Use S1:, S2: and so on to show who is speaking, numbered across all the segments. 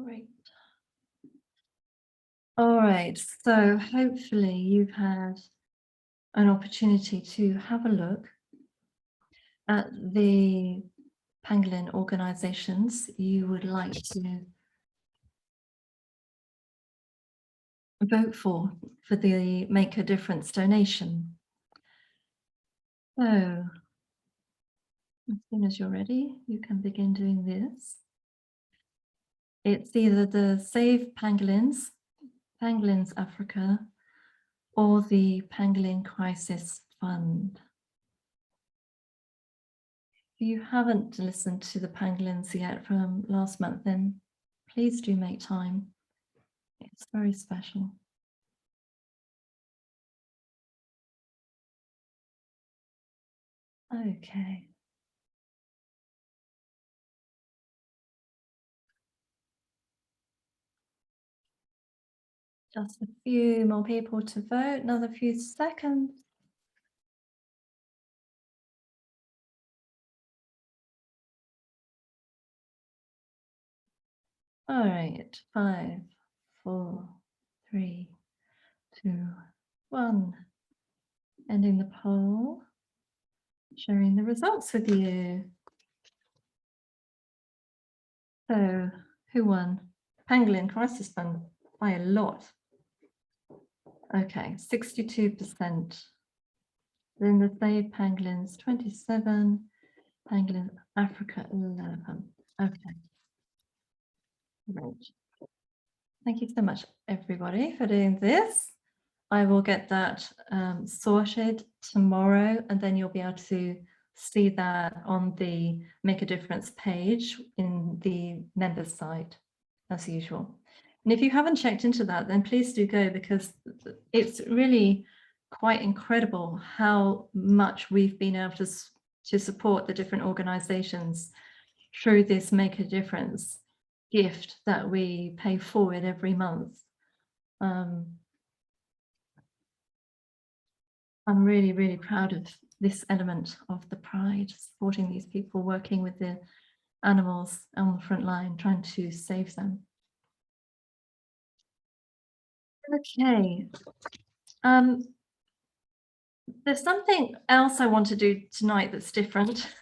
S1: Great. All right, so hopefully you've had an opportunity to have a look at the pangolin organizations you would like to vote for the Make a Difference donation. So as soon as you're ready, you can begin doing this. It's either the Save Pangolins, Pangolins Africa, or the Pangolin Crisis Fund. If you haven't listened to the pangolins yet from last month, then please do make time. It's very special. Okay. Just a few more people to vote, another few seconds. All right, 5, 4, 3, 2, 1. Ending the poll, sharing the results with you. So, who won? Pangolin Crisis Fund by a lot. Okay, 62%. Then the Save Pangolins, 27. Pangolin Africa, 11. Okay. Great. Thank you so much, everybody, for doing this. I will get that sorted tomorrow, and then you'll be able to see that on the Make a Difference page in the members site, as usual. And if you haven't checked into that, then please do go, because it's really quite incredible how much we've been able to support the different organizations through this Make a Difference gift that we pay forward every month. I'm really, really proud of this element of the pride, supporting these people, working with the animals on the front line, trying to save them. Okay. There's something else I want to do tonight that's different.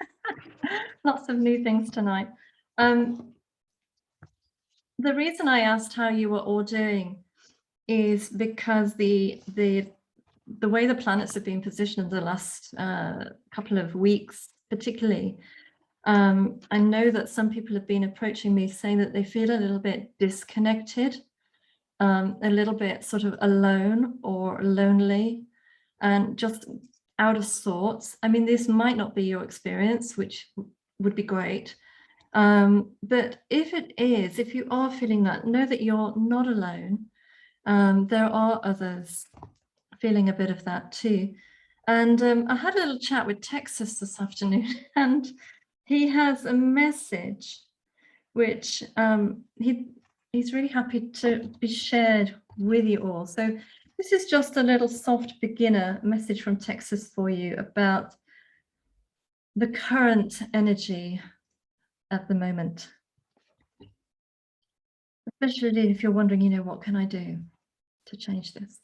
S1: Lots of new things tonight. The reason I asked how you were all doing is because the way the planets have been positioned the last couple of weeks, particularly, I know that some people have been approaching me saying that they feel a little bit disconnected, a little bit sort of alone or lonely, and just out of sorts. I mean, this might not be your experience, which would be great. But if it is, if you are feeling that, know that you're not alone. There are others feeling a bit of that too. And I had a little chat with Texas this afternoon, and he has a message which he's really happy to be shared with you all. So this is just a little soft beginner message from Texas for you about the current energy at the moment. Especially if you're wondering, what can I do to change this?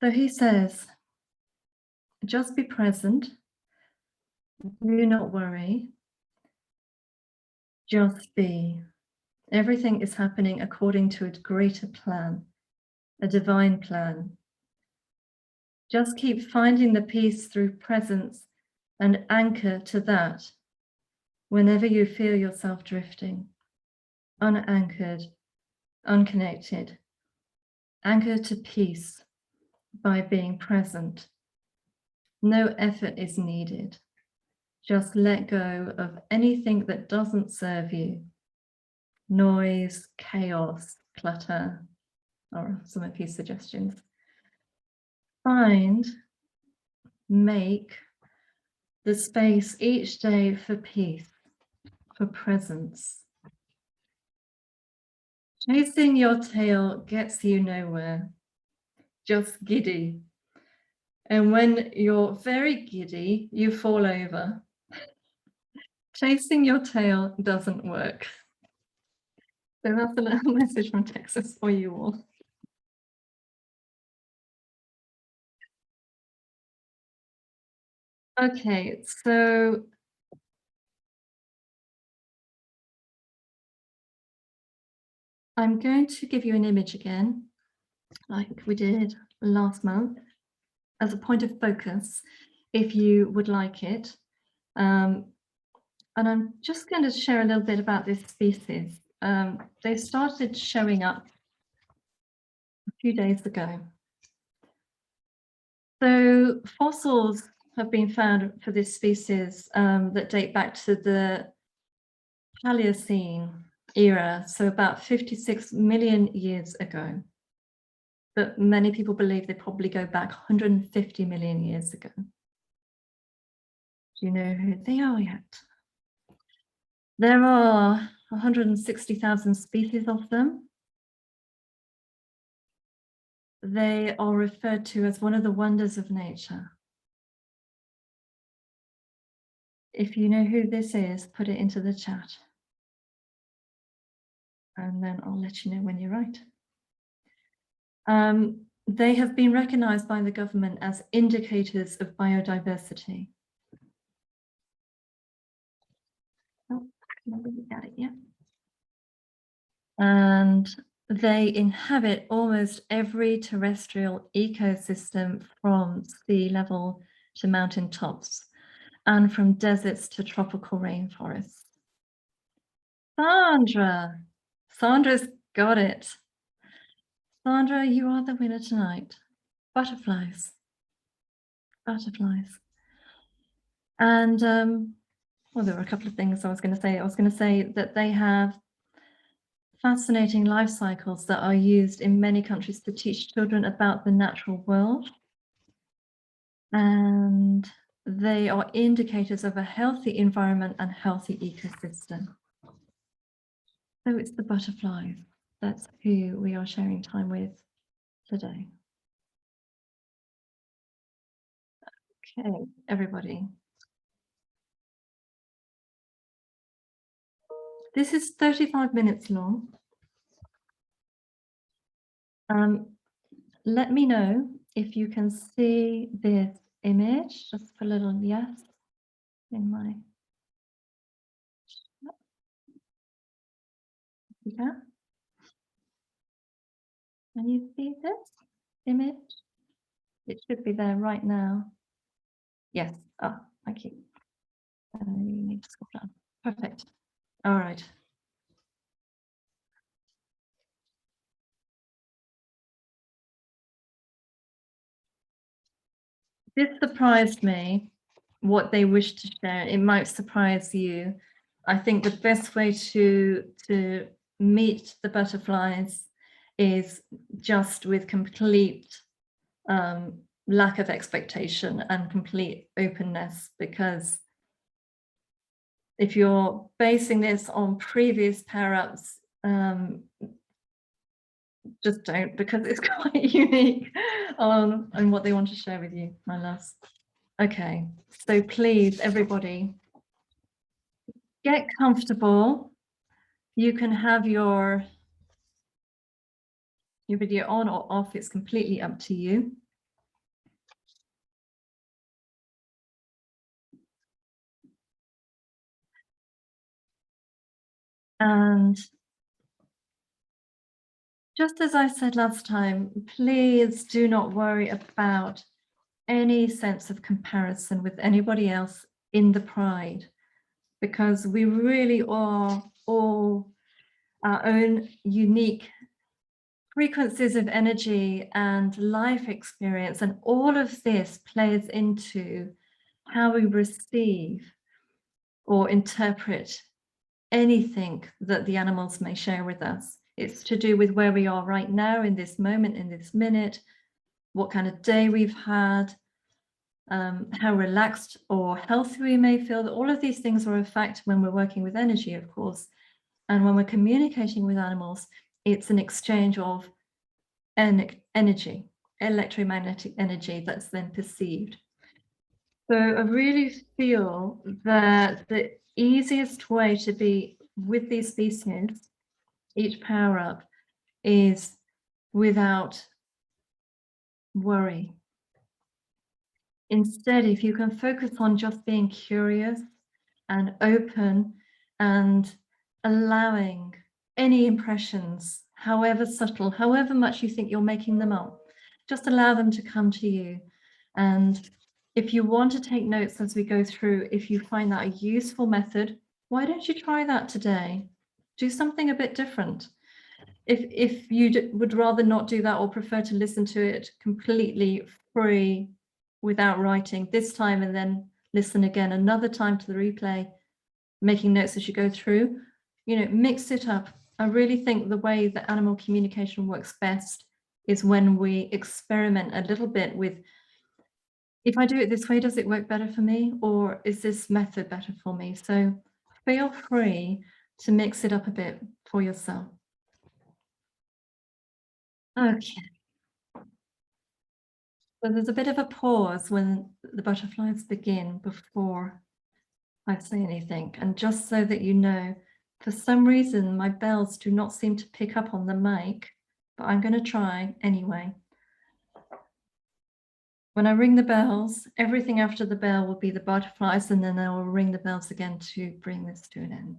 S1: So he says, just be present, do not worry, just be. Everything is happening according to a greater plan, a divine plan. Just keep finding the peace through presence and anchor to that whenever you feel yourself drifting, unanchored, unconnected. Anchor to peace by being present. No effort is needed. Just let go of anything that doesn't serve you. Noise, chaos, clutter, or some of his suggestions. Make the space each day for peace, for presence. Chasing your tail gets you nowhere, just giddy. And when you're very giddy, you fall over. Chasing your tail doesn't work. So that's a little message from Texas for you all. Okay, so I'm going to give you an image again, like we did last month, as a point of focus, if you would like it. And I'm just going to share a little bit about this species. They started showing up a few days ago. So fossils have been found for this species that date back to the Paleocene era, so about 56 million years ago. But many people believe they probably go back 150 million years ago. Do you know who they are yet? There are 160,000 species of them. They are referred to as one of the wonders of nature. If you know who this is, put it into the chat. And then I'll let you know when you're right. They have been recognized by the government as indicators of biodiversity. Oh, nobody got it yet. And they inhabit almost every terrestrial ecosystem from sea level to mountain tops and from deserts to tropical rainforests. Sandra's got it. Sandra, you are the winner tonight. Butterflies. Butterflies. And well, there were a couple of things I was going to say. I was going to say that they have fascinating life cycles that are used in many countries to teach children about the natural world. And they are indicators of a healthy environment and healthy ecosystem. So it's the butterflies. That's who we are sharing time with today. Okay, everybody. This is 35 minutes long. Let me know if you can see this image. Just put a little yes in my chat. Yeah. Can you see this image? It should be there right now. Yes. Oh, thank you. You need to scroll down. Perfect. All right. This surprised me, what they wish to share. It might surprise you. I think the best way to meet the butterflies is just with complete lack of expectation and complete openness, because if you're basing this on previous pair-ups, just don't, because it's quite unique and what they want to share with you, my loves. Okay, so please, everybody, get comfortable. You can have your video on or off, it's completely up to you. And just as I said last time, please do not worry about any sense of comparison with anybody else in the pride, because we really are all our own unique frequencies of energy and life experience, and all of this plays into how we receive or interpret anything that the animals may share with us. It's to do with where we are right now in this moment, in this minute, what kind of day we've had, how relaxed or healthy we may feel. All of these things are a fact when we're working with energy, of course. And when we're communicating with animals, it's an exchange of energy, electromagnetic energy that's then perceived. So I really feel that the easiest way to be with these species each power up is without worry. Instead, if you can focus on just being curious and open and allowing any impressions, however subtle, however much you think you're making them up, just allow them to come to you. And if you want to take notes as we go through, if you find that a useful method, why don't you try that today? Do something a bit different. If you would rather not do that or prefer to listen to it completely free without writing this time and then listen again another time to the replay, making notes as you go through, mix it up. I really think the way that animal communication works best is when we experiment a little bit with, if I do it this way, does it work better for me? Or is this method better for me? So feel free to mix it up a bit for yourself. Okay. So there's a bit of a pause when the butterflies begin before I say anything. And just so that you know, for some reason, my bells do not seem to pick up on the mic, but I'm going to try anyway. When I ring the bells, everything after the bell will be the butterflies, and then I will ring the bells again to bring this to an end.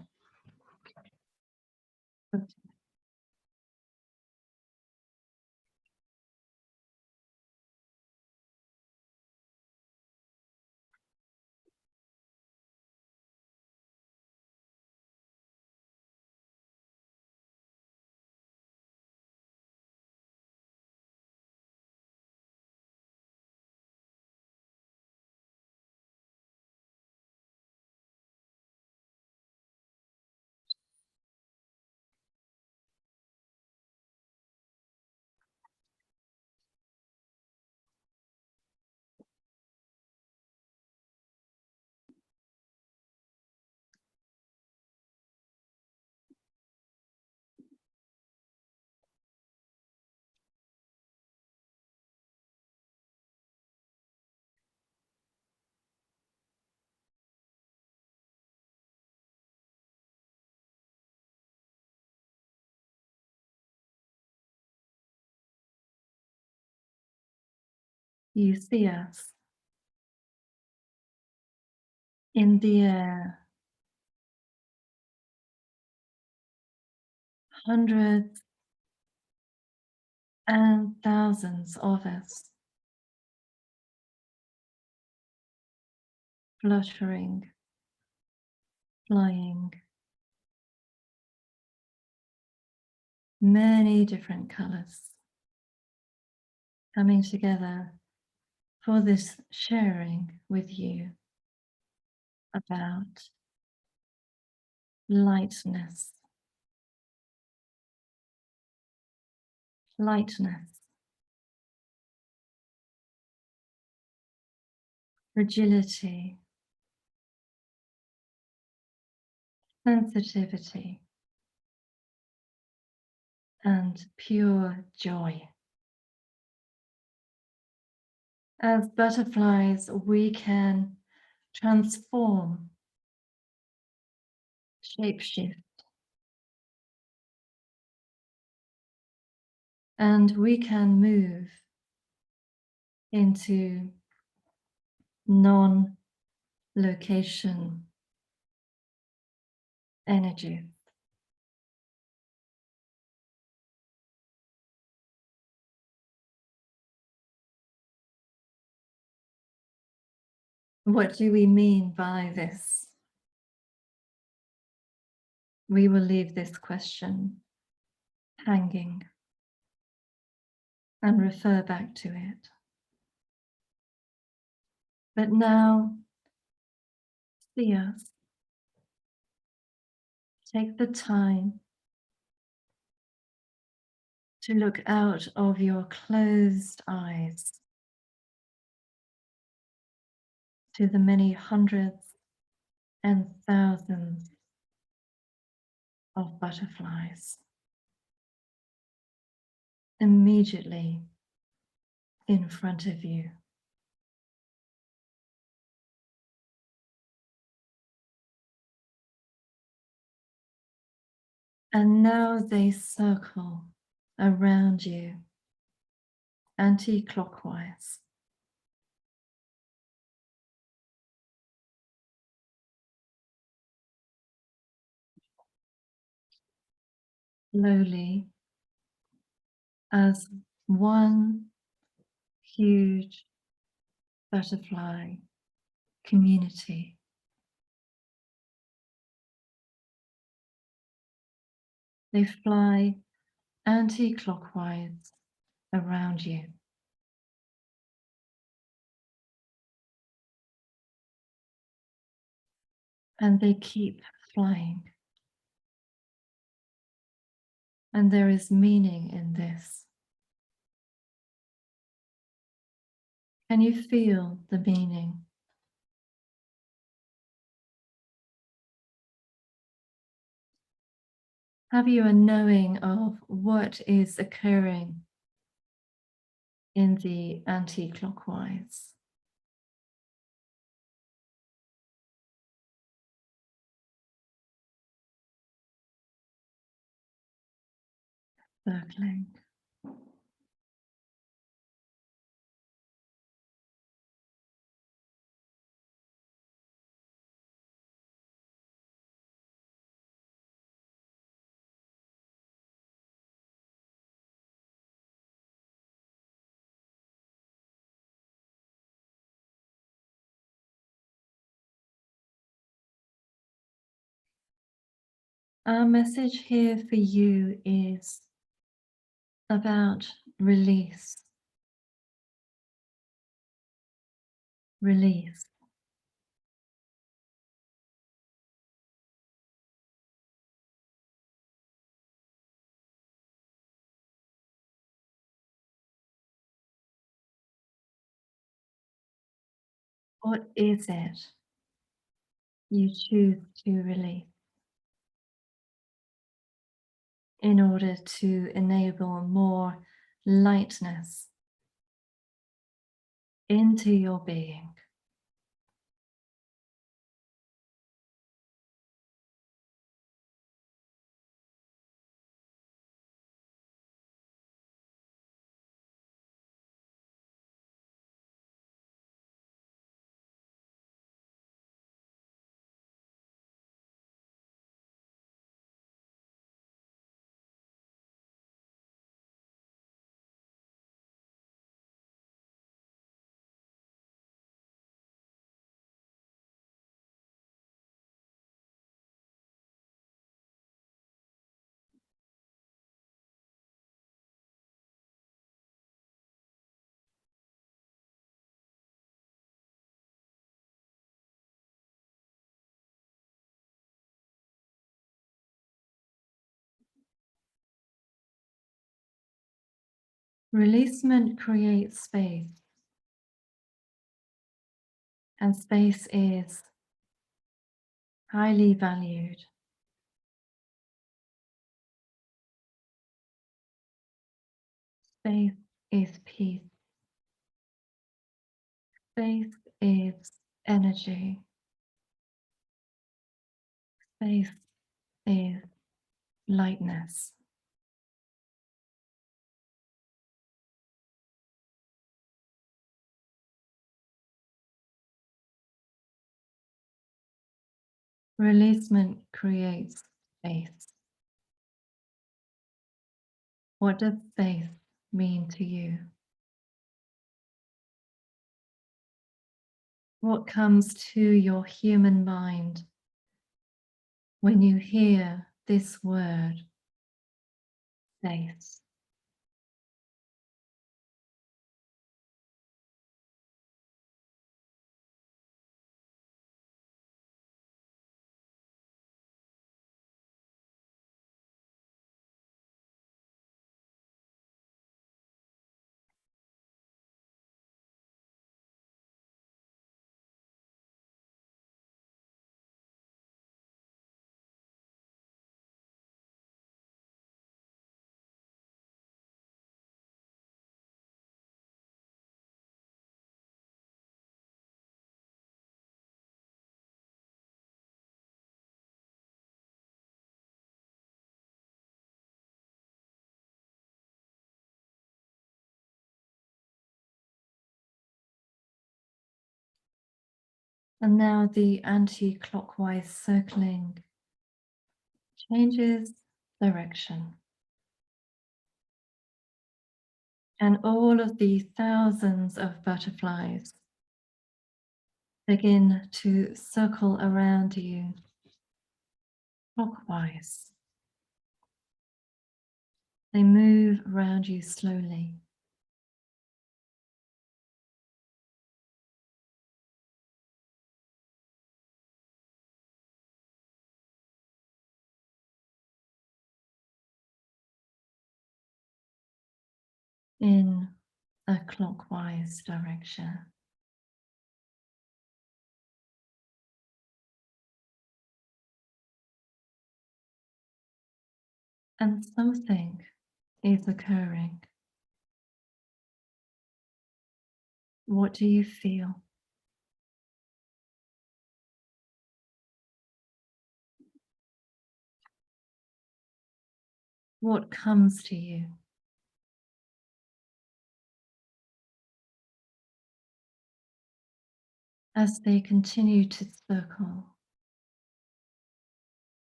S1: You see us in the air, hundreds and thousands of us, fluttering, flying, many different colors coming together for this sharing with you about lightness, fragility, sensitivity, and pure joy. As butterflies, we can transform, shapeshift, and we can move into non-location energy. What do we mean by this? We will leave this question hanging and refer back to it. But now, see us. Take the time to look out of your closed eyes to the many hundreds and thousands of butterflies immediately in front of you. And now they circle around you anti-clockwise. Slowly, as one huge butterfly community. They fly anti-clockwise around you. And they keep flying. And there is meaning in this. Can you feel the meaning? Have you a knowing of what is occurring in the anti-clockwise? Circling. Our message here for you is about release. Release. What is it you choose to release in order to enable more lightness into your being? Releasement creates space, and space is highly valued. Space is peace. Space is energy. Space is lightness. Releasement creates space. What does space mean to you? What comes to your human mind when you hear this word, space? And now the anti-clockwise circling changes direction. And all of the thousands of butterflies begin to circle around you clockwise. They move around you slowly. In a clockwise direction. And something is occurring. What do you feel? What comes to you? As they continue to circle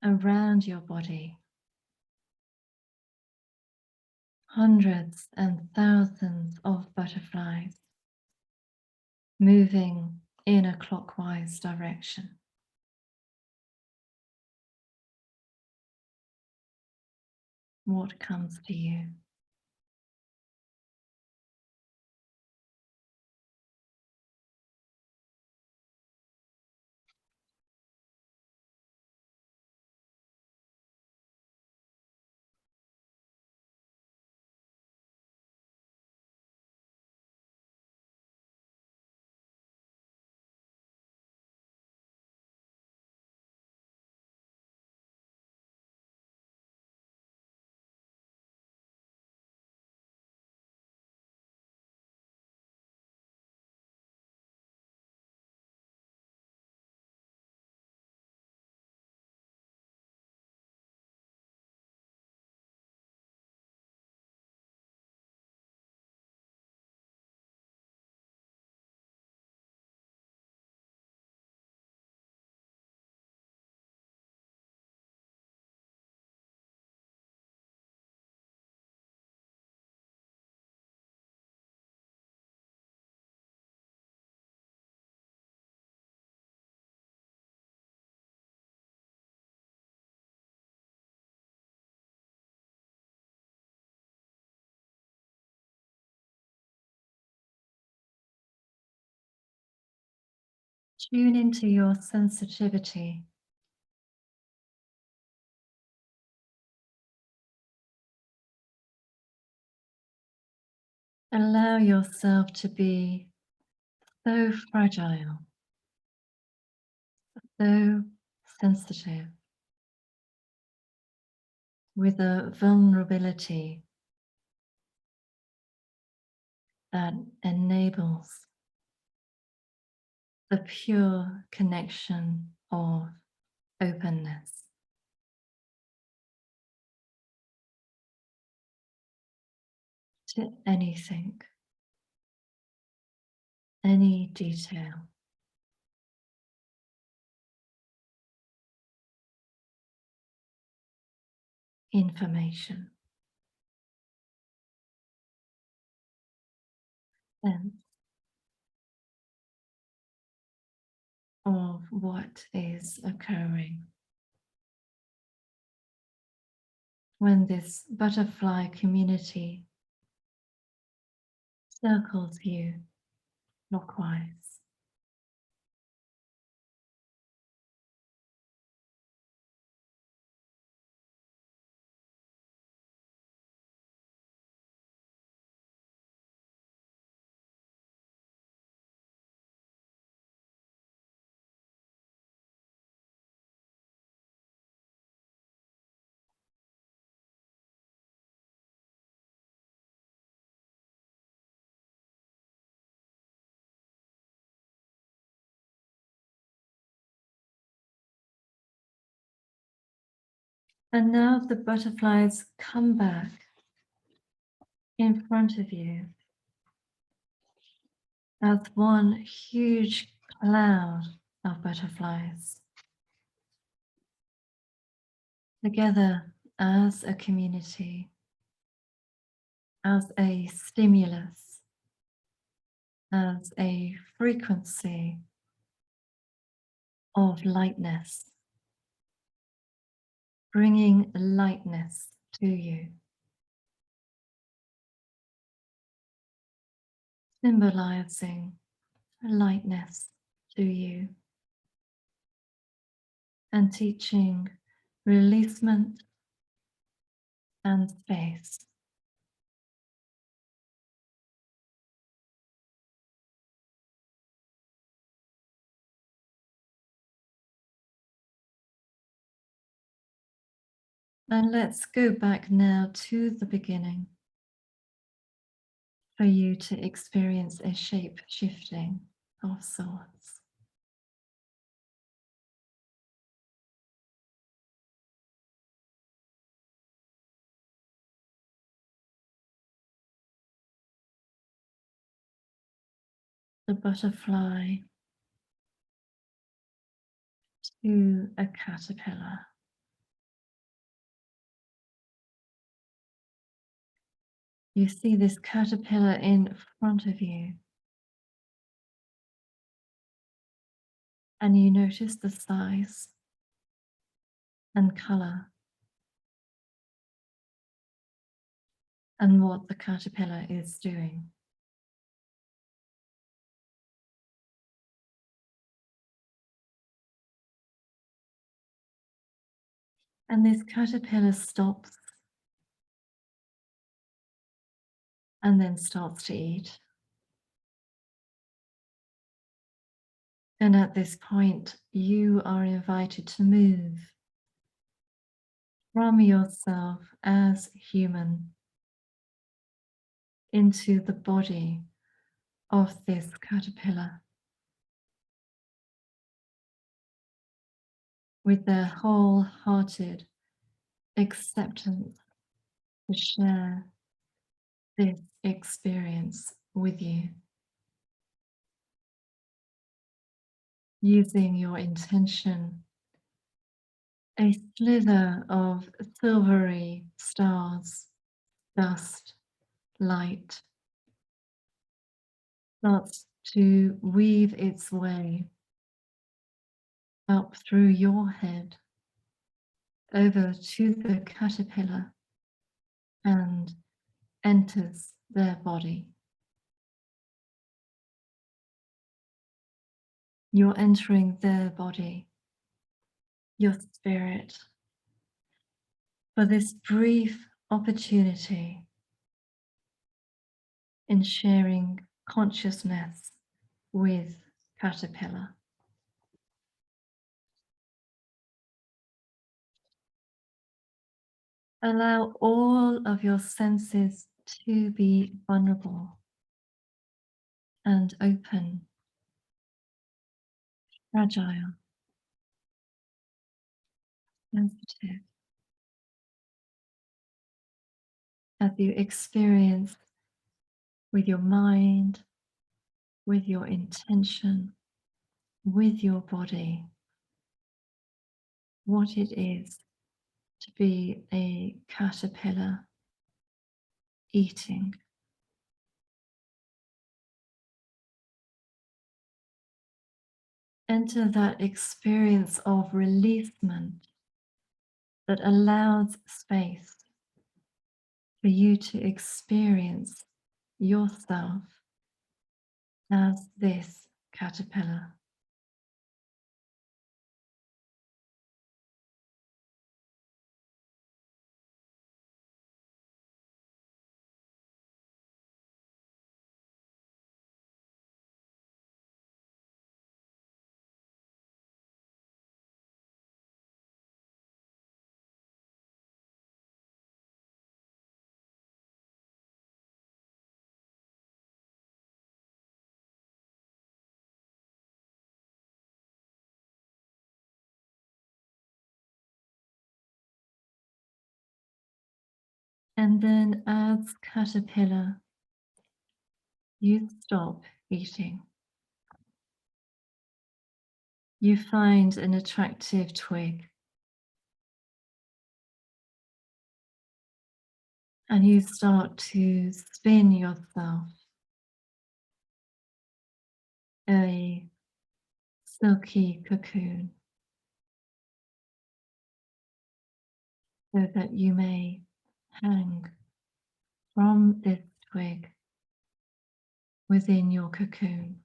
S1: around your body, hundreds and thousands of butterflies moving in a clockwise direction. What comes to you? Tune into your sensitivity. Allow yourself to be so fragile, so sensitive, with a vulnerability that enables the pure connection of openness. To anything, any detail. Information. Sense of what is occurring when this butterfly community circles you clockwise. And now the butterflies come back in front of you as one huge cloud of butterflies together as a community, as a stimulus, as a frequency of lightness, bringing lightness to you, symbolizing lightness to you, and teaching releasement and space. And let's go back now to the beginning for you to experience a shape shifting of sorts. The butterfly to a caterpillar. You see this caterpillar in front of you, and you notice the size and color and what the caterpillar is doing. And this caterpillar stops and then starts to eat. And at this point, you are invited to move from yourself as human into the body of this caterpillar with their wholehearted acceptance to share this experience with you, using your intention. A slither of silvery stars, dust, light starts to weave its way up through your head, over to the caterpillar, and enters their body. You're entering their body, your spirit, for this brief opportunity in sharing consciousness with caterpillar. Allow all of your senses to be vulnerable and open, fragile, sensitive, as you experience with your mind, with your intention, with your body, what it is to be a caterpillar eating. Enter that experience of releasement that allows space for you to experience yourself as this caterpillar. And then as caterpillar, you stop eating. you find an attractive twig and you start to spin yourself a silky cocoon so that you may hang from this twig within your cocoon.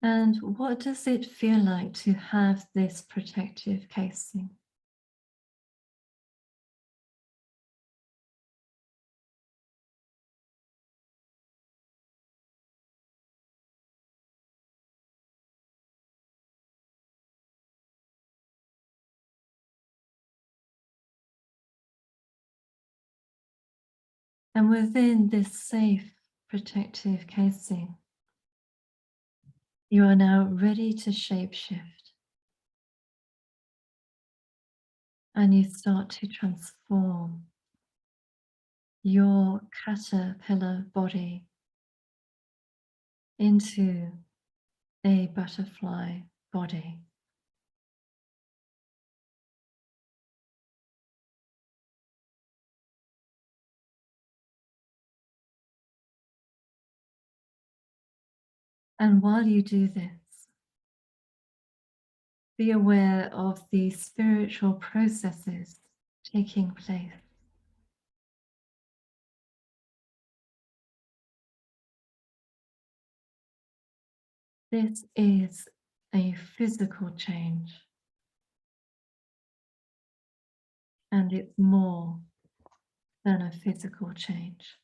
S1: And what does it feel like to have this protective casing? And within this safe protective casing, you are now ready to shapeshift and you start to transform your caterpillar body into a butterfly body. And while you do this, be aware of the spiritual processes taking place. This is a physical change, and it's more than a physical change.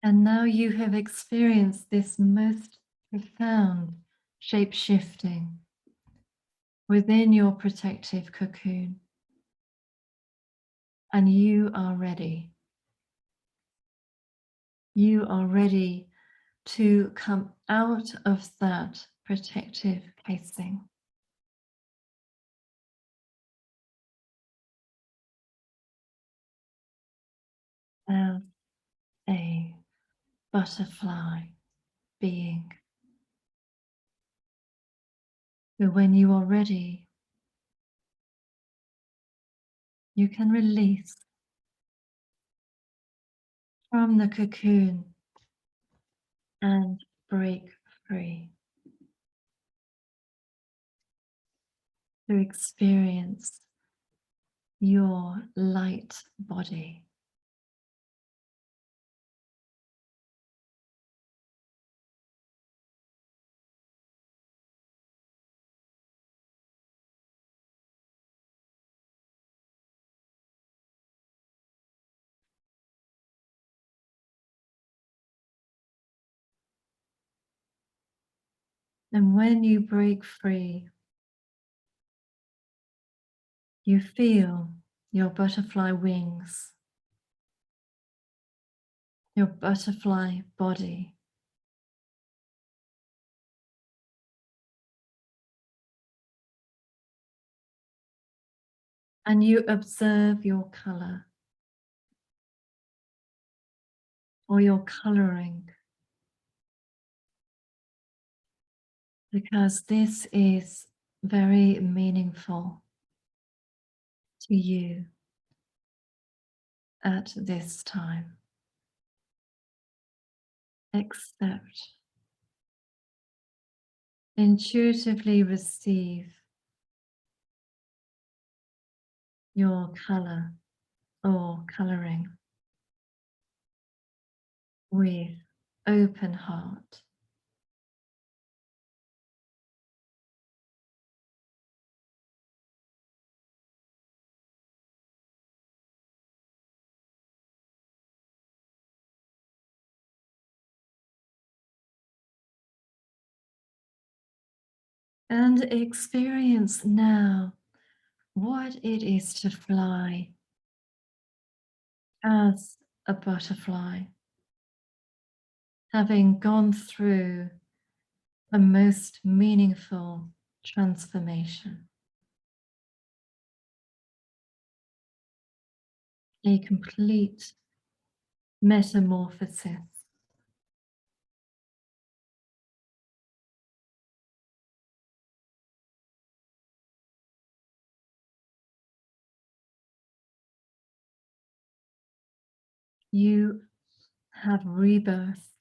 S1: And now you have experienced this most profound shape shifting within your protective cocoon, and you are ready. You are ready to come out of that protective casing. As a butterfly being. So when you are ready, you can release from the cocoon and break free to experience your light body. And when you break free, you feel your butterfly wings, your butterfly body. And you observe your color or your coloring, because this is very meaningful to you at this time. Accept, intuitively receive your color or coloring with open heart. And experience now what it is to fly as a butterfly, having gone through a most meaningful transformation, a complete metamorphosis. You have rebirth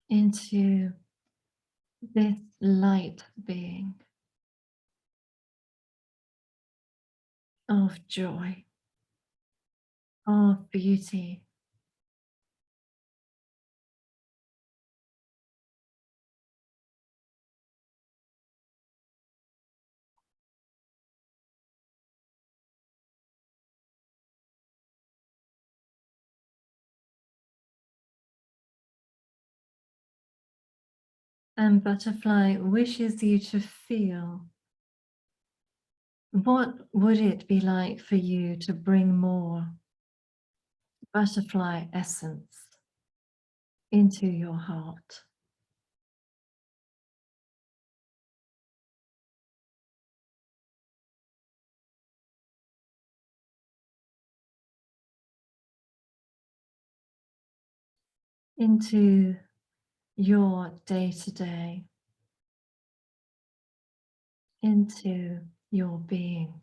S1: into this light being of joy, of beauty. And butterfly wishes you to feel what would it be like for you to bring more butterfly essence into your heart. Into your day-to-day, into your being.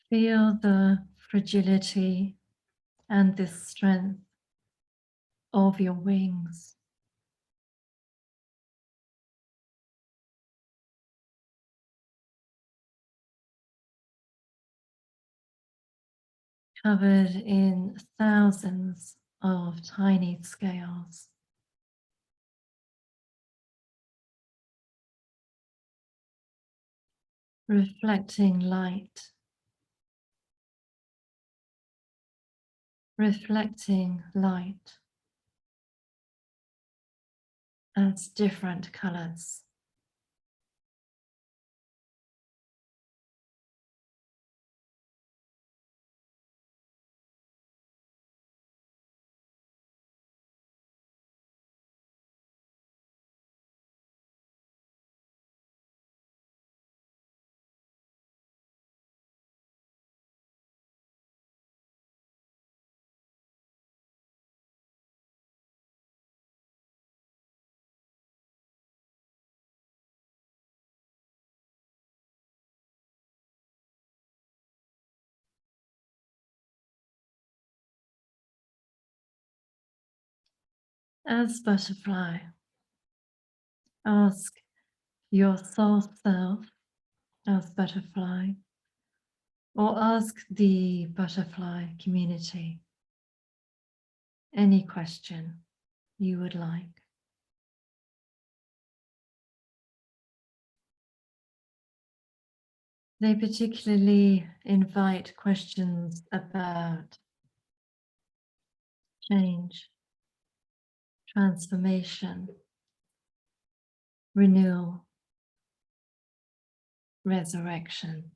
S1: Feel the fragility and the strength of your wings. Covered in thousands of tiny scales. Reflecting light. Reflecting light as different colors. As butterfly, ask your soul self as butterfly, or ask the butterfly community any question you would like. They particularly invite questions about change, transformation, renewal, resurrection.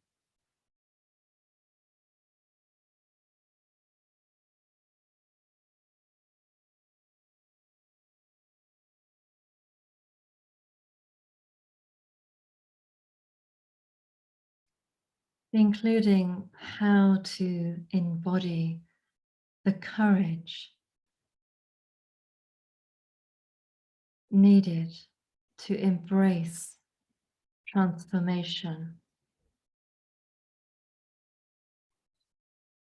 S1: Including how to embody the courage needed to embrace transformation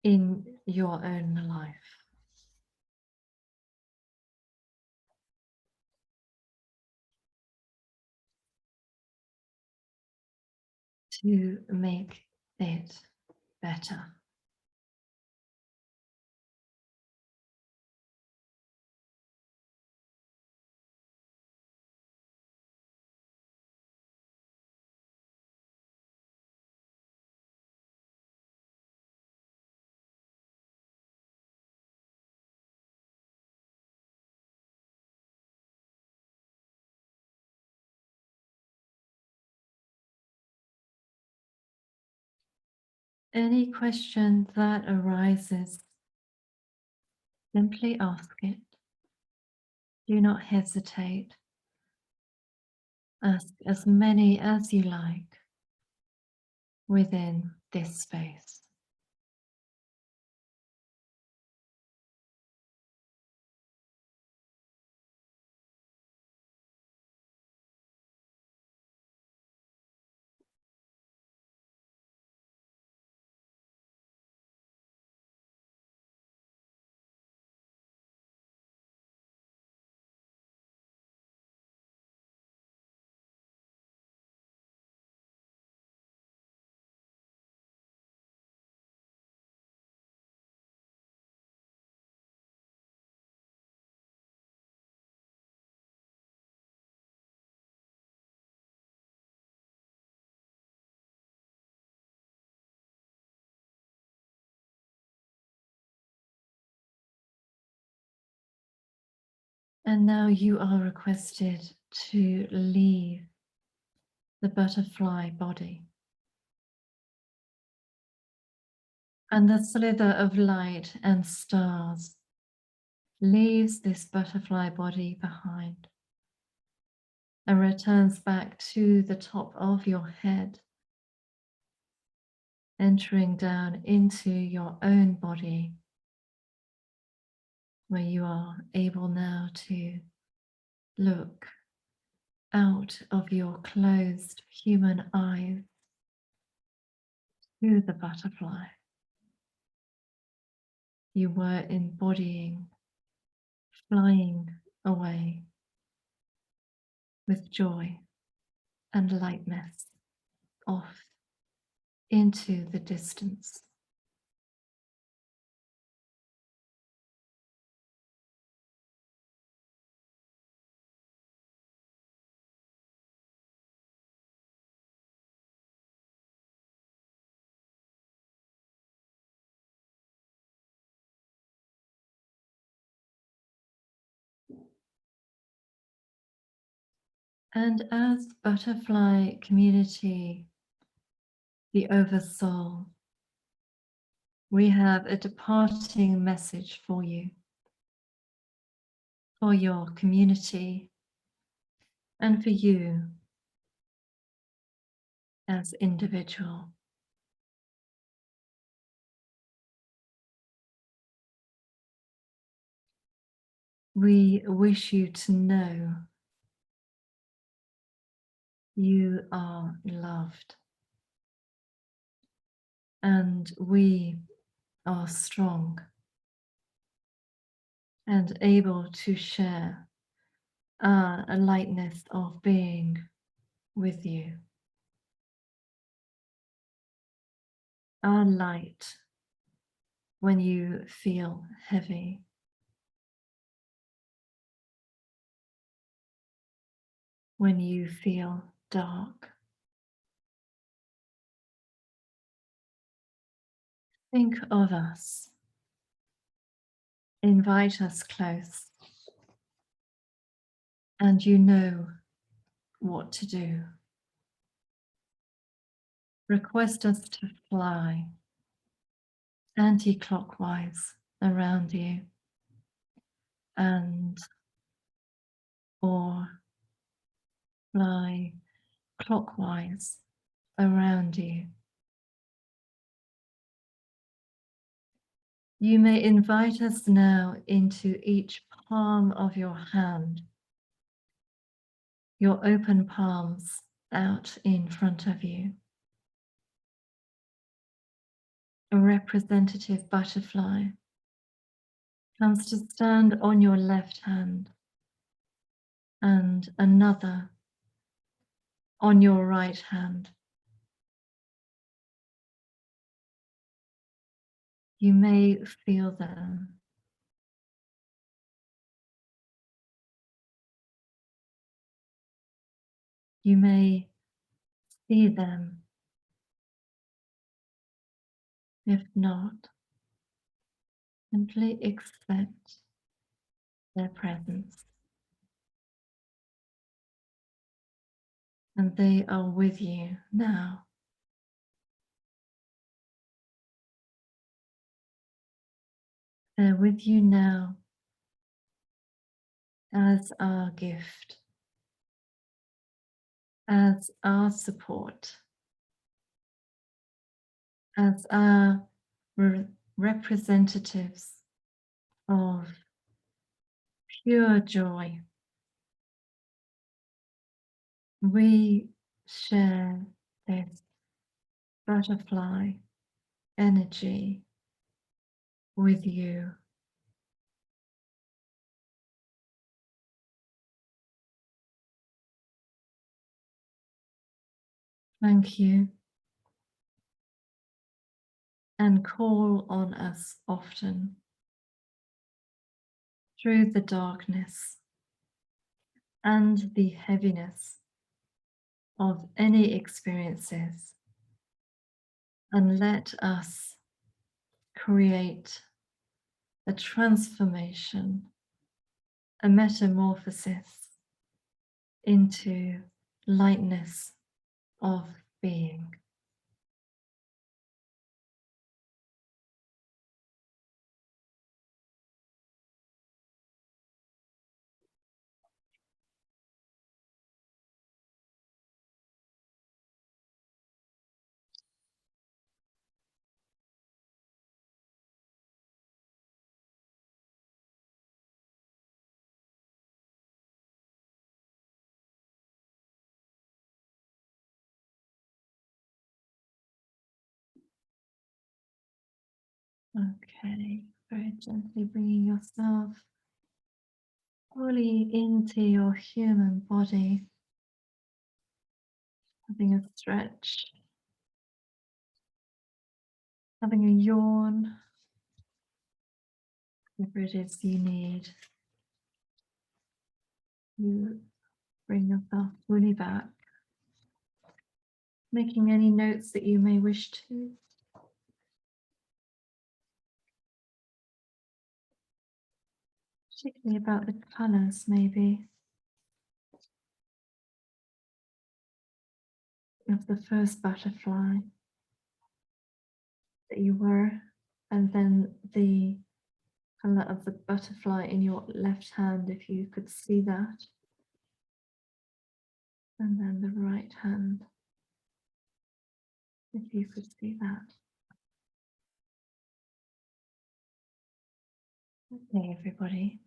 S1: in your own life. To make it better. Any question that arises, simply ask it. Do not hesitate. Ask as many as you like within this space. And now you are requested to leave the butterfly body. And the slither of light and stars leaves this butterfly body behind and returns back to the top of your head, entering down into your own body, where you are able now to look out of your closed human eyes to the butterfly. You were embodying flying away with joy and lightness off into the distance. And as butterfly community, the Oversoul, we have a departing message for you, for your community, and for you as individual. We wish you to know you are loved, and we are strong and able to share a lightness of being with you. Our light when you feel heavy. When you feel dark. Think of us. Invite us close. And you know what to do. request us to fly anti-clockwise around you and or fly clockwise around you. You may invite us now into each palm of your hand, your open palms out in front of you. A representative butterfly comes to stand on your left hand and another on your right hand. You may feel them. You may see them. If not, simply accept their presence. And they are with you now. They're with you now as our gift, as our support, as our representatives of pure joy. We share this butterfly energy with you. Thank you. And call on us often through the darkness and the heaviness of any experiences, and let us create a transformation, a metamorphosis into lightness of being. Okay, very gently bringing yourself fully into your human body, having a stretch, having a yawn, whatever it is you need. You bring yourself fully back, making any notes that you may wish to. Particularly about the colours, maybe, of the first butterfly that you were, and then the colour of the butterfly in your left hand, if you could see that, and then the right hand, if you could see that. Okay, everybody.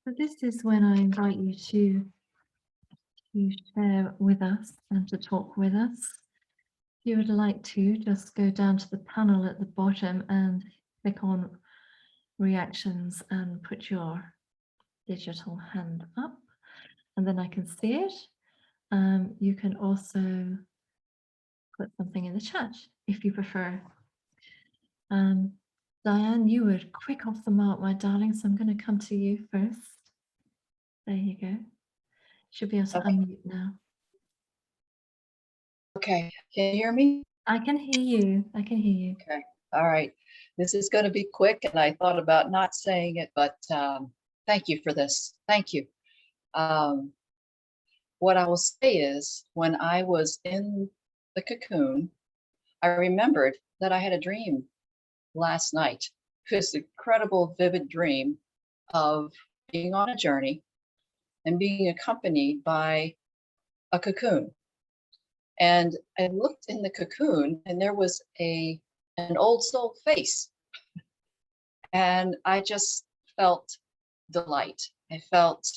S1: So this is when I invite you to share with us and to talk with us. If you would like to, just go down to the panel at the bottom and click on reactions and put your digital hand up, and then I can see it. You can also put something in the chat if you prefer. Diane, you were quick off the mark, my darling, so I'm going to come to you first. There you go. Should be able to unmute now.
S2: Okay, can you hear me?
S1: I can hear you. I can hear you.
S2: Okay, all right. This is going to be quick, and I thought about not saying it, but thank you for this. Thank you. what I will say is when I was in the cocoon, I remembered that I had a dream last night. This incredible, vivid dream of being on a journey and being accompanied by a cocoon. And I looked in the cocoon and there was an old soul face. And I just felt delight. I felt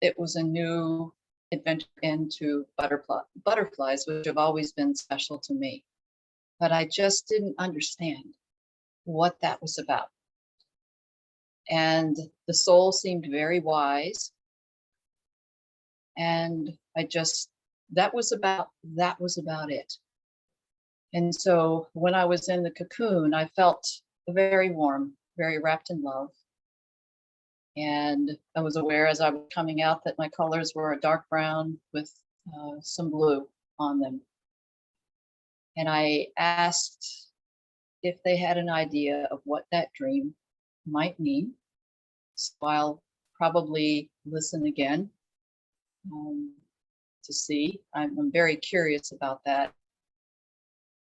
S2: it was a new adventure into butterflies, which have always been special to me. But I just didn't understand what that was about. And the soul seemed very wise. And that was about it. And so when I was in the cocoon, I felt very warm, very wrapped in love. And I was aware as I was coming out that my colors were a dark brown with some blue on them. And I asked if they had an idea of what that dream might mean. So I'll probably listen again to see. I'm very curious about that.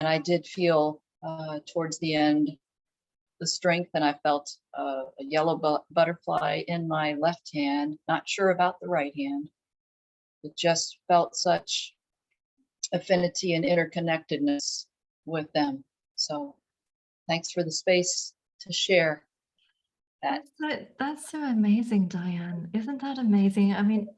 S2: And I did feel towards the end the strength, and I felt a yellow butterfly in my left hand, not sure about the right hand. It just felt such affinity and interconnectedness with them. So thanks for the space to share that.
S1: That's so amazing, Diane. Isn't that amazing? I mean,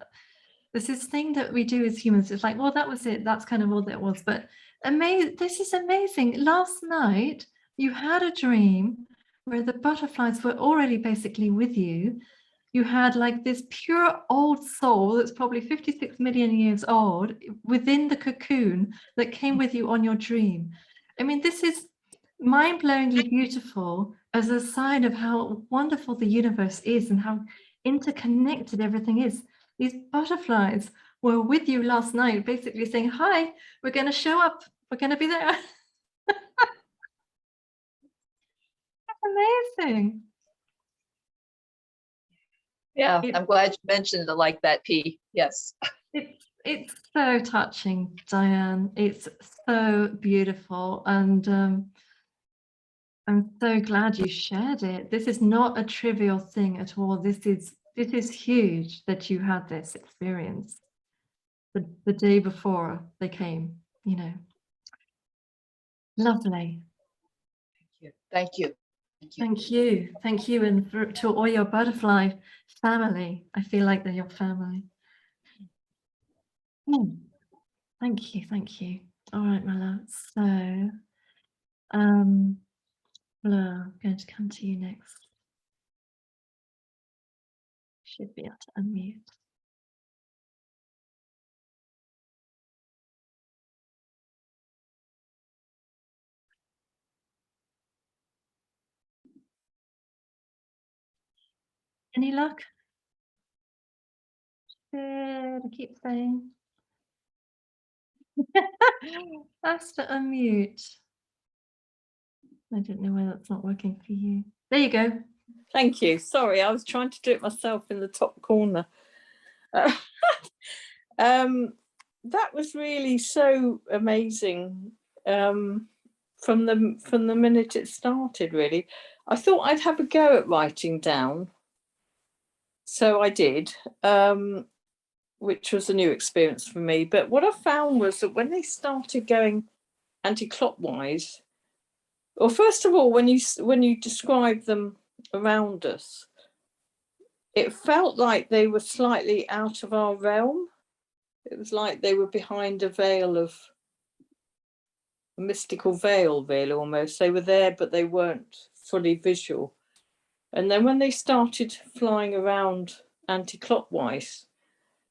S1: there's this thing that we do as humans. It's like, well, that was it. That's kind of all that was. But this is amazing. Last night, you had a dream where the butterflies were already basically with you. You had like this pure old soul that's probably 56 million years old within the cocoon that came with you on your dream. I mean, this is mind-blowingly beautiful as a sign of how wonderful the universe is and how interconnected everything is. These butterflies were with you last night, basically saying, hi, we're going to show up. We're going to be there. That's amazing.
S2: Yeah, I'm glad you mentioned it like that, P. Yes.
S1: It's so touching, Diane. It's so beautiful. And I'm so glad you shared it. This is not a trivial thing at all. This is huge that you had this experience the day before they came, you know. Lovely.
S2: Thank you.
S1: Thank you. Thank you. And to all your butterfly family. I feel like they're your family. Thank you. Thank you. All right, my love. So, Fleur, I'm going to come to you next. Should be able to unmute. Any luck? Good. I keep saying. That's to unmute. I don't know why that's not working for you. There you go.
S3: Thank you. Sorry, I was trying to do it myself in the top corner. That was really so amazing from the minute it started, really. I thought I'd have a go at writing down. So I did, which was a new experience for me. But what I found was that when they started going anti-clockwise, well, first of all, when you describe them around us, it felt like they were slightly out of our realm. It was like they were behind a mystical veil, really, almost. They were there, but they weren't fully visual. And then when they started flying around anti-clockwise,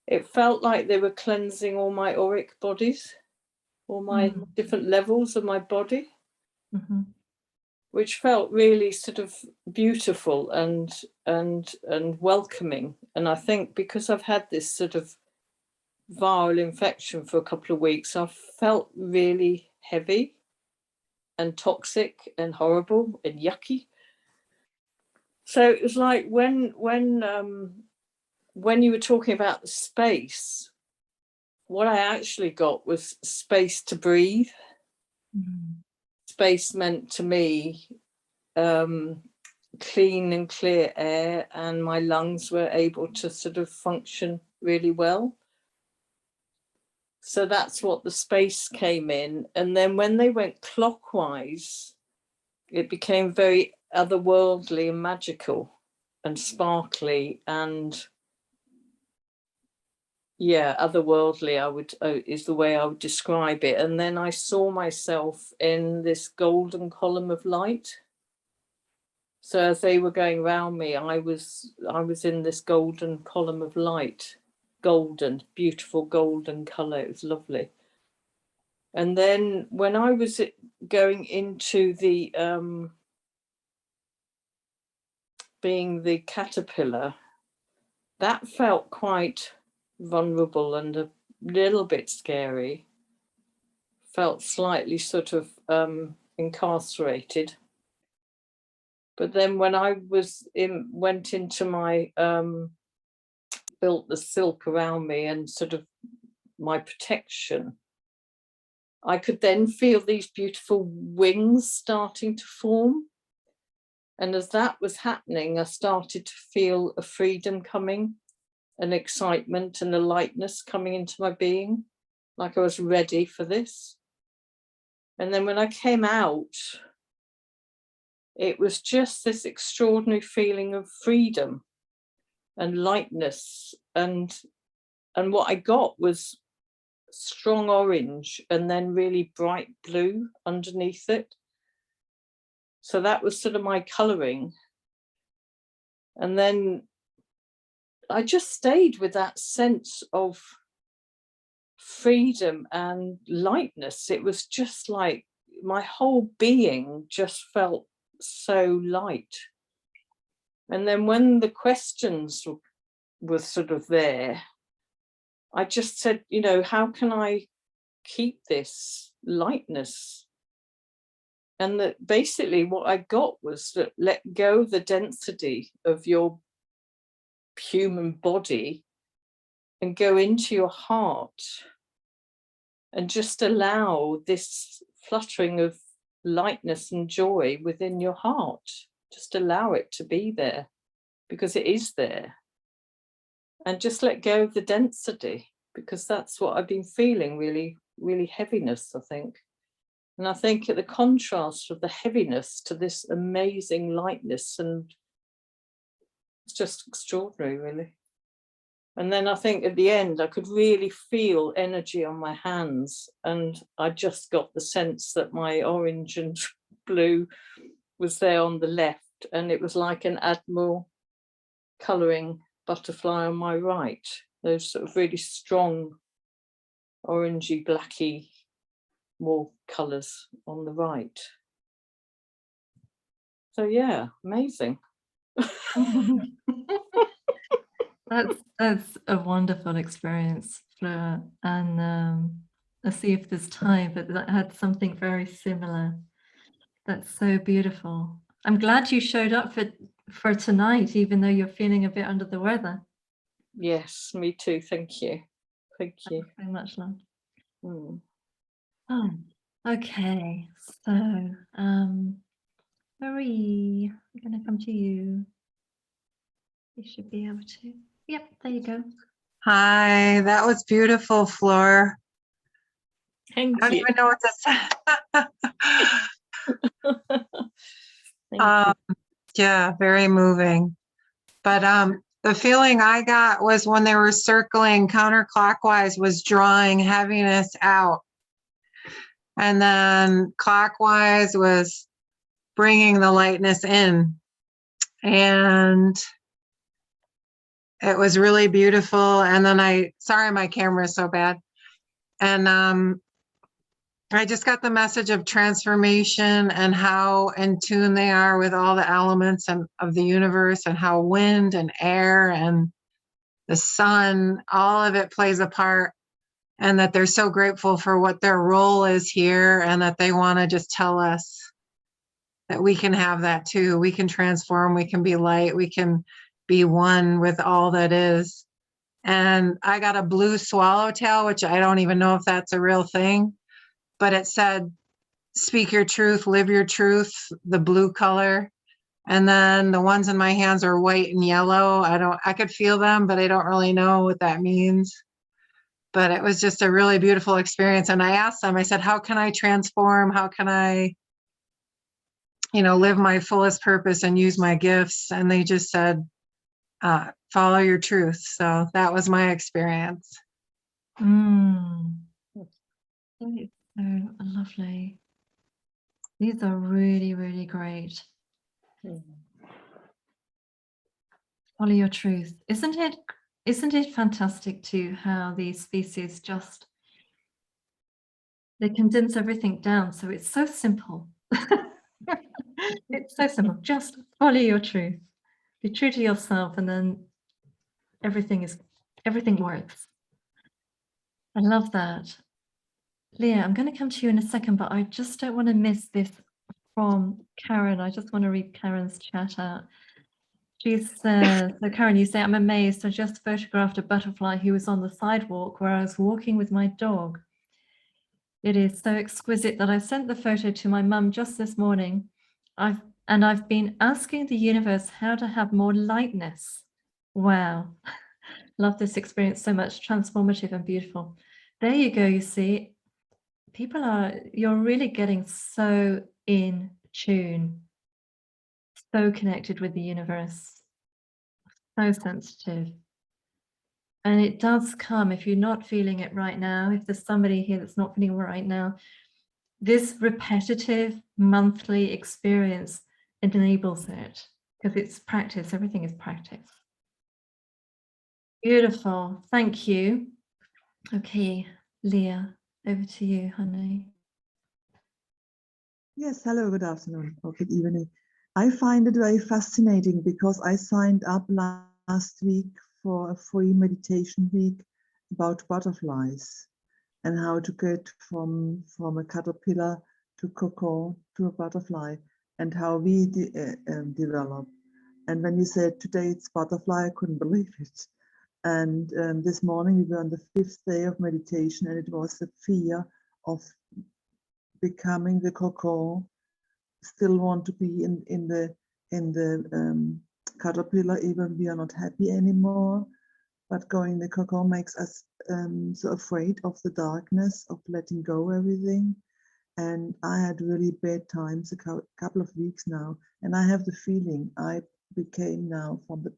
S3: it felt like they were cleansing all my auric bodies, all my different levels of my body.
S1: Mm-hmm.
S3: Which felt really sort of beautiful and welcoming. And I think because I've had this sort of viral infection for a couple of weeks, I've felt really heavy and toxic and horrible and yucky. So it was like when you were talking about the space, what I actually got was space to breathe. Space meant to me clean and clear air, and my lungs were able to sort of function really well. So that's what the space came in. And then when they went clockwise, it became very otherworldly and magical and sparkly, and yeah, otherworldly, I would is the way I would describe it. And then I saw myself in this golden column of light. So as they were going around me, I was in this golden column of light, golden, beautiful golden color. It was lovely. And then when I was going into the being the caterpillar, that felt quite vulnerable and a little bit scary. Felt slightly sort of incarcerated. But then when I went into my built the silk around me and sort of my protection, I could then feel these beautiful wings starting to form. And as that was happening, I started to feel a freedom coming, an excitement and a lightness coming into my being, like I was ready for this. And then when I came out, it was just this extraordinary feeling of freedom and lightness. And what I got was strong orange and then really bright blue underneath it. So that was sort of my colouring. And then I just stayed with that sense of freedom and lightness. It was just like my whole being just felt so light. And then when the questions were sort of there, I just said, you know, how can I keep this lightness? And that basically what I got was that let go of the density of your human body and go into your heart and just allow this fluttering of lightness and joy within your heart. Just allow it to be there because it is there. And just let go of the density, because that's what I've been feeling, really, really heaviness, I think. And I think the contrast of the heaviness to this amazing lightness, and it's just extraordinary, really. And then I think at the end, I could really feel energy on my hands. And I just got the sense that my orange and blue was there on the left. And it was like an admiral colouring butterfly on my right. Those sort of really strong orangey, blacky, more colours on the right. So yeah, amazing.
S1: That's a wonderful experience, Fleur. And let's see if there's time, but that had something very similar. That's so beautiful. I'm glad you showed up for tonight, even though you're feeling a bit under the weather.
S3: Yes, me too. Thank you. Thank you.
S1: Thanks very much, love.
S3: Mm.
S1: Oh, okay. So, Marie, I'm going to come to you. You should be able to. Yep, there you go.
S4: Hi, that was beautiful, Fleur.
S3: Thank
S4: I don't
S3: you.
S4: even know what to say.
S3: Thank you.
S4: Yeah, very moving. But the feeling I got was when they were circling counterclockwise was drawing heaviness out. And then clockwise was bringing the lightness in. And it was really beautiful. And then sorry, my camera is so bad. And I just got the message of transformation and how in tune they are with all the elements of the universe, and how wind and air and the sun, all of it plays a part, and that they're so grateful for what their role is here, and that they want to just tell us that we can have that too. We can transform, we can be light, we can be one with all that is. and I got a blue swallowtail, which I don't even know if that's a real thing, but it said, speak your truth, live your truth, the blue color. And then the ones in my hands are white and yellow. I could feel them, but I don't really know what that means. But it was just a really beautiful experience. And I asked them, I said, how can I transform? How can I, live my fullest purpose and use my gifts? And they just said, follow your truth. So that was my experience.
S1: Mm. That is so lovely. These are really, really great. Follow your truth. Isn't it fantastic too how these species just, they condense everything down, so it's so simple. It's so simple. Just follow your truth. Be true to yourself, and then everything works. I love that. Leah, I'm going to come to you in a second, but I just don't want to miss this from Karen. I just want to read Karen's chat out. She says, so Karen, you say, I'm amazed. I just photographed a butterfly who was on the sidewalk where I was walking with my dog. It is so exquisite that I sent the photo to my mum just this morning. I've been asking the universe how to have more lightness. Wow. Love this experience so much. Transformative and beautiful. There you go. You see, you're really getting so in tune, so connected with the universe, so sensitive. And it does come, if you're not feeling it right now, if there's somebody here that's not feeling it right now, this repetitive monthly experience enables it, because it's practice. Everything is practice. Beautiful. Thank you. Okay, Leah, over to you, honey.
S5: Yes, hello, good afternoon or good evening. I find it very fascinating because I signed up last week for a free meditation week about butterflies and how to get from a caterpillar to cocoon to a butterfly and how we develop. And when you said today it's butterfly, I couldn't believe it. And this morning we were on the 5th day of meditation, and it was the fear of becoming the cocoon, still want to be in the caterpillar, even we are not happy anymore. But going the cocoon makes us so afraid of the darkness, of letting go everything. And I had really bad times a couple of weeks now, and I have the feeling I became now from the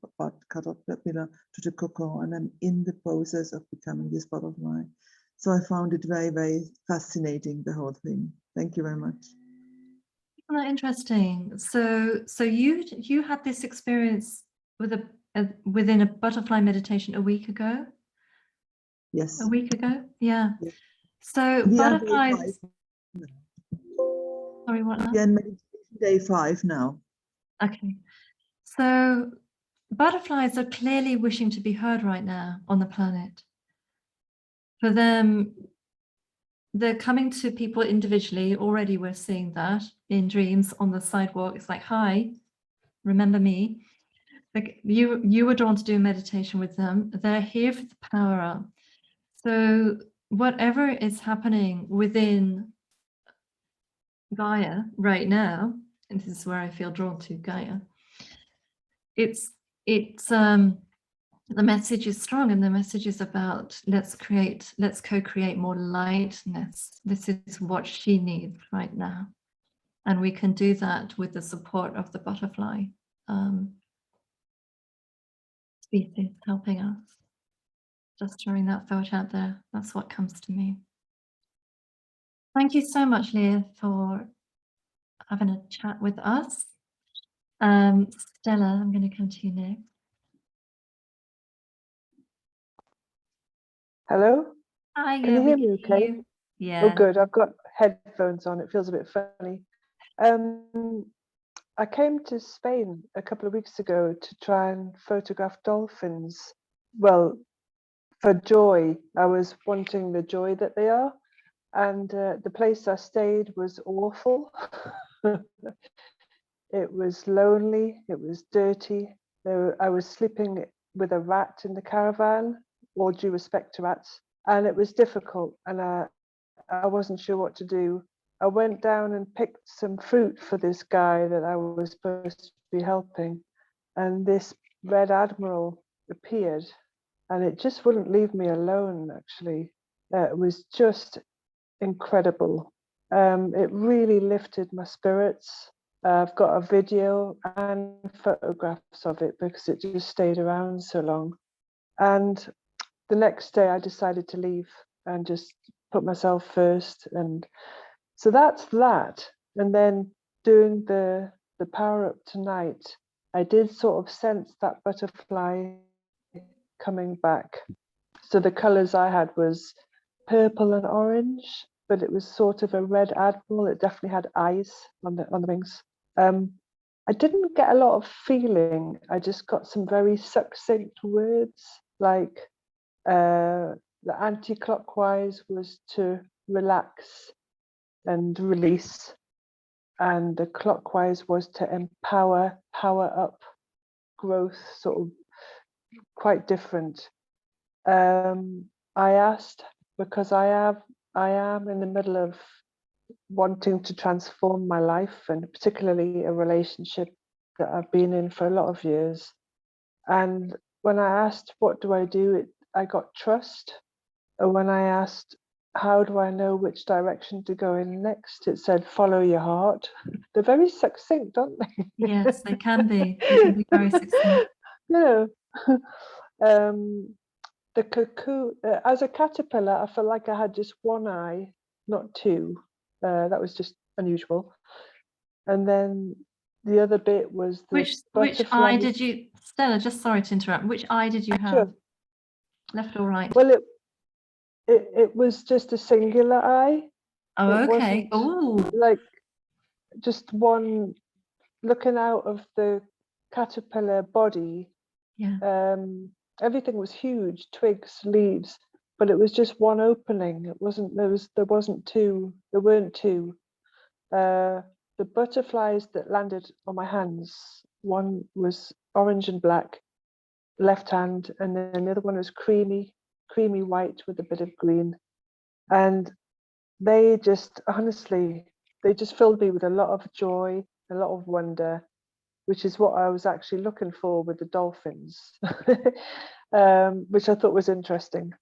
S5: caterpillar to the cocoon, and I'm in the process of becoming this butterfly. So I found it very, very fascinating, the whole thing. Thank you very much.
S1: Isn't that interesting? So you had this experience within a butterfly meditation a week ago?
S5: Yes.
S1: A week ago? Yeah.
S5: Yes.
S1: So
S5: We are
S1: butterflies. Sorry, what now?
S5: We are in meditation day 5 now.
S1: Okay. So butterflies are clearly wishing to be heard right now on the planet. For them, they're coming to people individually. Already we're seeing that in dreams on the sidewalk. It's like, hi, remember me? Like you were drawn to do meditation with them. They're here for the power up. So whatever is happening within Gaia right now, and this is where I feel drawn to Gaia, it's the message is strong, and the message is about let's co-create more lightness. This is what she needs right now, and we can do that with the support of the butterfly species helping us. Just throwing that thought out there. That's what comes to me. Thank you so much, Leah, for having a chat with us. Stella, I'm going to come to you next.
S6: Hello?
S1: Hi,
S6: Can you hear me okay?
S1: you. Yeah.
S6: Oh, good. I've got headphones on. It feels a bit funny. I came to Spain a couple of weeks ago to try and photograph dolphins. Well, for joy. I was wanting the joy that they are. And the place I stayed was awful. It was lonely. It was dirty. I was sleeping with a rat in the caravan. all due respect to rats, and it was difficult, and I wasn't sure what to do. I went down and picked some fruit for this guy that I was supposed to be helping, and this red admiral appeared, and it just wouldn't leave me alone, actually. It was just incredible. It really lifted my spirits. I've got a video and photographs of it because it just stayed around so long. And the next day I decided to leave and just put myself first. And so that's that. And then doing the power up tonight, I did sort of sense that butterfly coming back. So the colors I had was purple and orange, but it was sort of a red admiral. It definitely had eyes on the wings. I didn't get a lot of feeling. I just got some very succinct words, like the anti-clockwise was to relax and release, and the clockwise was to empower, power up, growth, sort of quite different. I asked, because I am in the middle of wanting to transform my life, and particularly a relationship that I've been in for a lot of years. And when I asked, what do I do? I got trust. And when I asked, how do I know which direction to go in next? It said, follow your heart. They're very succinct, aren't they?
S1: Yes, they can be. They can be very succinct.
S6: Yeah. The cocoon, as a caterpillar, I felt like I had just one eye, not two. That was just unusual. And then the other bit was the
S1: Which
S6: butterfly.
S1: eye did you, Stella, just sorry to interrupt, which eye did you have?
S6: Sure.
S1: Left or right?
S6: Well, it was just a singular eye.
S1: Oh,
S6: it
S1: okay.
S6: wasn't
S1: Oh,
S6: like just one looking out of the caterpillar body.
S1: yeah.
S6: Everything was huge, twigs, leaves, but it was just one opening. It wasn't, there weren't two. The butterflies that landed on my hands, one was orange and black, left hand, and then the other one was creamy white with a bit of green. And they just, honestly, they just filled me with a lot of joy, a lot of wonder, which is what I was actually looking for with the dolphins, which I thought was interesting.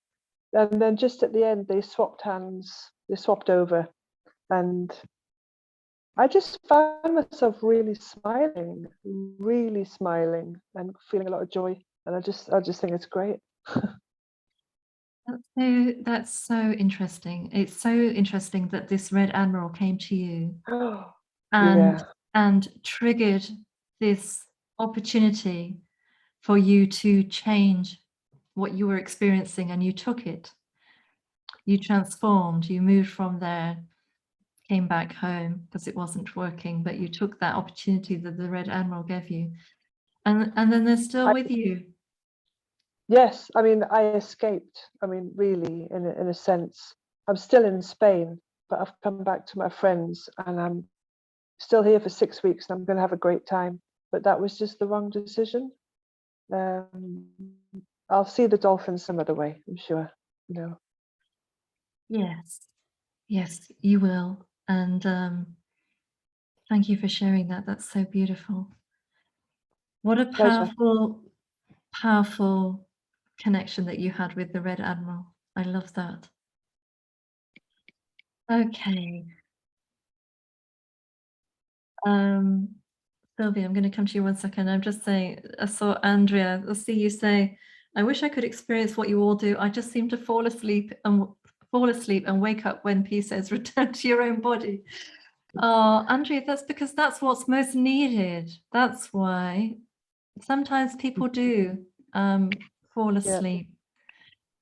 S6: And then just at the end, they swapped hands, they swapped over, and I just found myself really smiling and feeling a lot of joy. And I just think it's great.
S1: That's so interesting. It's so interesting that this Red Admiral came to you and
S6: Yeah.
S1: and triggered this opportunity for you to change what you were experiencing, and you took it. You transformed, you moved from there, came back home because it wasn't working, but you took that opportunity that the Red Admiral gave you. And then they're still with you.
S6: Yes, I mean, I escaped. I mean, really, in a sense, I'm still in Spain, but I've come back to my friends, and I'm still here for 6 weeks, and I'm going to have a great time. But that was just the wrong decision. I'll see the dolphins some other way, I'm sure. You know.
S1: Yes, yes, you will. And thank you for sharing that. That's so beautiful. What a
S6: Pleasure.
S1: powerful connection that you had with the Red Admiral. I love that. Okay. Sylvia, I'm going to come to you 1 second. I'm just saying, I saw Andrea, I'll see you say, I wish I could experience what you all do. I just seem to fall asleep and wake up when P says return to your own body. Oh, Andrea, that's because that's what's most needed. That's why sometimes people do fall asleep.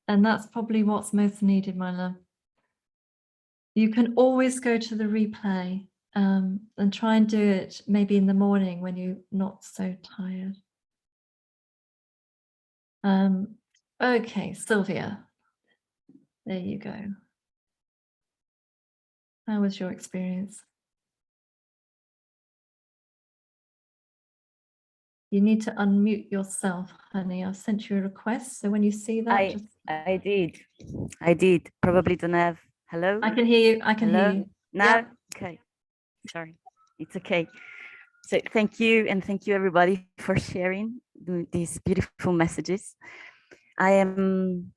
S1: And that's probably what's most needed, my love. You can always go to the replay and try and do it maybe in the morning when you're not so tired. Okay, Sylvia, there you go. How was your experience? You need to unmute yourself, honey. I've sent you a request. So when you see that, just
S7: I did. Probably don't have. Hello?
S1: I can hear you. I can hear
S7: Hello?
S1: you.
S7: Now?
S1: Yep.
S7: Okay. Sorry. It's okay. So thank you, and thank you everybody for sharing these beautiful messages. I'm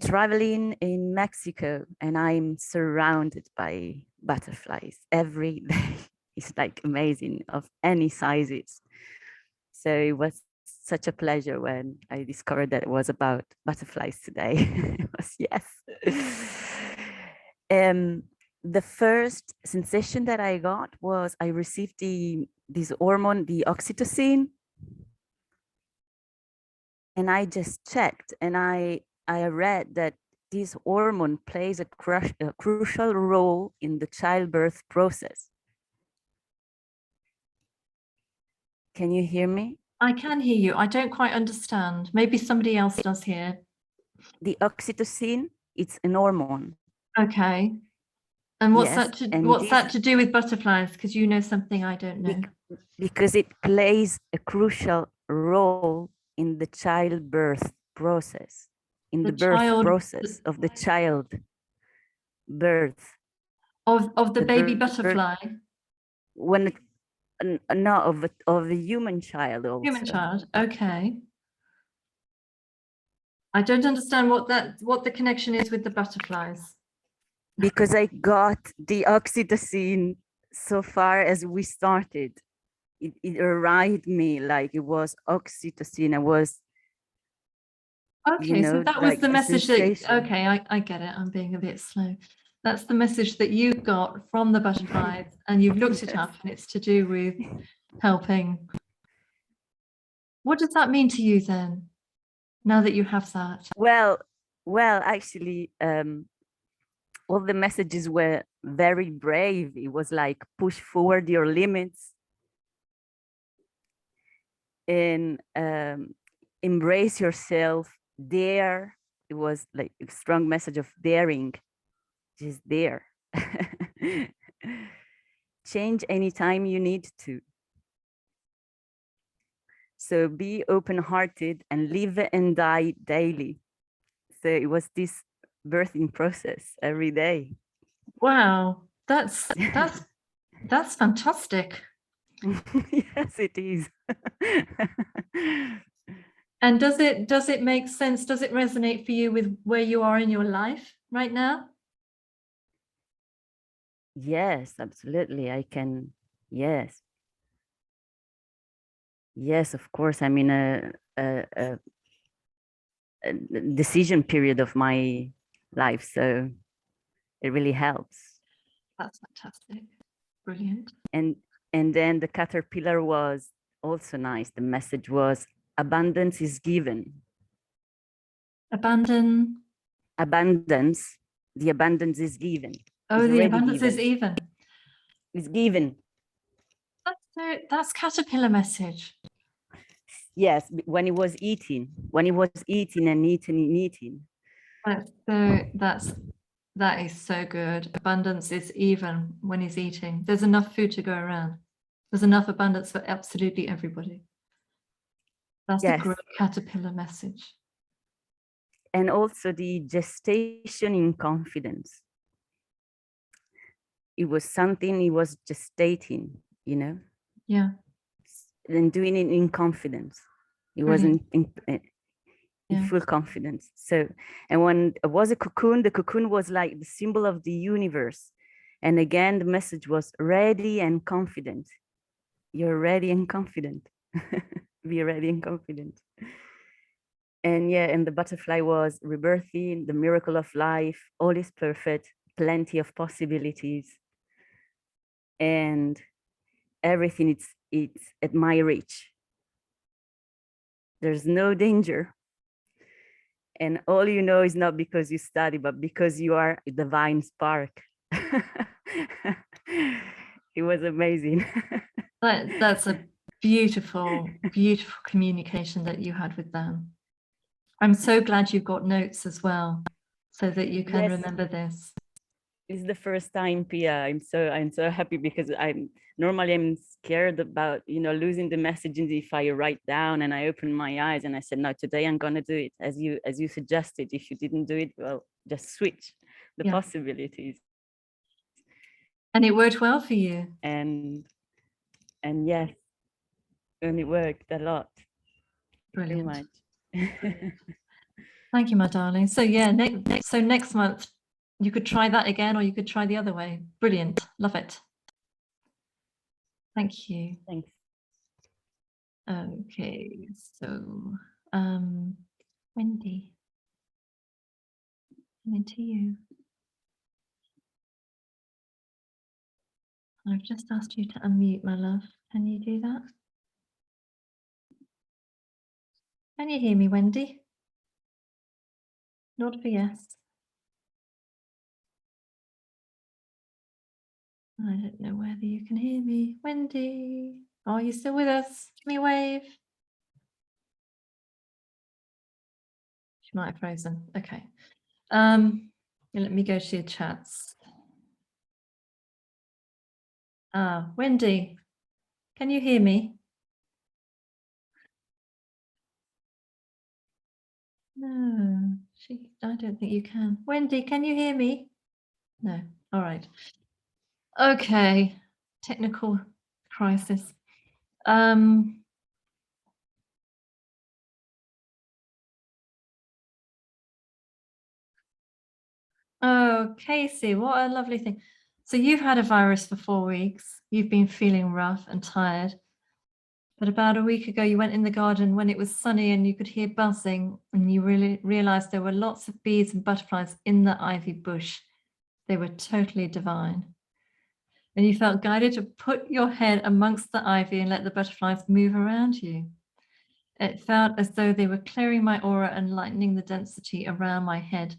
S7: traveling in Mexico and I'm surrounded by butterflies every day. It's like amazing, of any sizes. So it was such a pleasure when I discovered that it was about butterflies today. It was yes. The first sensation that I got was I received this hormone, the oxytocin, and I just checked, and I read that this hormone plays a crucial role in the childbirth process. Can you hear me?
S1: I can hear you. I don't quite understand. Maybe somebody else does here.
S7: The oxytocin, it's an hormone.
S1: Okay. And what's
S7: Yes,
S1: that to
S7: and
S1: what's
S7: this-
S1: that to do with butterflies? Because you know something I don't know.
S7: Because it plays a crucial role in the childbirth process, in
S1: The
S7: the birth
S1: child-
S7: process of the child birth.
S1: Of the baby
S7: birth-
S1: butterfly,
S7: When it, no, of the human child also.
S1: human child. Okay. I don't understand what the connection is with the butterflies.
S7: Because I got the oxytocin so far as we started. It arrived me like it was oxytocin. I was,
S1: Okay, so
S7: know,
S1: that was
S7: like
S1: the
S7: a
S1: message that,
S7: sensation.
S1: okay, I get it. I'm being a bit slow. That's the message that you got from the butterflies and you've looked it up and it's to do with helping. What does that mean to you then? Now that you have that?
S7: Well, actually, all the messages were very brave. It was like push forward your limits and embrace yourself, dare. It was like a strong message of daring, just dare. Change anytime you need to. So be open-hearted and live and die daily. So it was this birthing process every day.
S1: Wow, that's fantastic.
S7: Yes, it is.
S1: And does it make sense? Does it resonate for you with where you are in your life right now?
S7: Yes, absolutely. I can. Yes. Yes, of course. I'm in a decision period of my life, so it really helps.
S1: That's fantastic. Brilliant.
S7: And then the caterpillar was also nice. The message was abundance is given.
S1: Abandon.
S7: Abundance, the abundance is given.
S1: Oh,
S7: It's
S1: the
S7: already
S1: abundance is
S7: given.
S1: even.
S7: It's given.
S1: That's caterpillar message.
S7: Yes, when he was eating, and eating and eating.
S1: That is so good. Abundance is even when he's eating. There's enough food to go around. There's enough abundance for absolutely everybody. That's a
S7: Yes.
S1: great caterpillar message.
S7: And also the gestation in confidence. It was something he was gestating,
S1: Yeah.
S7: and doing it in confidence. It
S1: Brilliant.
S7: wasn't in
S1: Yeah.
S7: full confidence. So, and when it was a cocoon, the cocoon was like the symbol of the universe. And again, the message was ready and confident. You're ready and confident. Be ready and confident. And yeah, and the butterfly was rebirthing, the miracle of life, all is perfect, plenty of possibilities. And everything it's at my reach. There's no danger. And all you know is not because you study, but because you are a divine spark. It was amazing.
S1: That's a beautiful, beautiful communication that you had with them. I'm so glad you've got notes as well, so that you can
S7: Yes.
S1: remember this.
S7: It's the first time, Pia. I'm so happy because I'm scared about, you know, losing the messages if I write down, and I opened my eyes and I said, no, today I'm gonna do it as you suggested. If you didn't do it, well, just switch the
S1: Yeah.
S7: possibilities.
S1: And it worked well for you.
S7: And yes, and it worked a lot. Too
S1: Brilliant.
S7: much.
S1: Thank you, my darling. So yeah, next month you could try that again, or you could try the other way. Brilliant. Love it. Thank you.
S7: Thanks.
S1: Okay, so Wendy, coming to you. I've just asked you to unmute, my love. Can you do that? Can you hear me, Wendy? Nod for yes. I don't know whether you can hear me. Wendy, are you still with us? Give me a wave. She might have frozen. Okay. Let me go to your chats. Wendy, can you hear me? No, I don't think you can. Wendy, can you hear me? No. All right. Okay. Technical crisis. Oh, Casey, what a lovely thing. So you've had a virus for 4 weeks. You've been feeling rough and tired. But about a week ago, you went in the garden when it was sunny and you could hear buzzing, and you really realized there were lots of bees and butterflies in the ivy bush. They were totally divine. And you felt guided to put your head amongst the ivy and let the butterflies move around you. It felt as though they were clearing my aura and lightening the density around my head.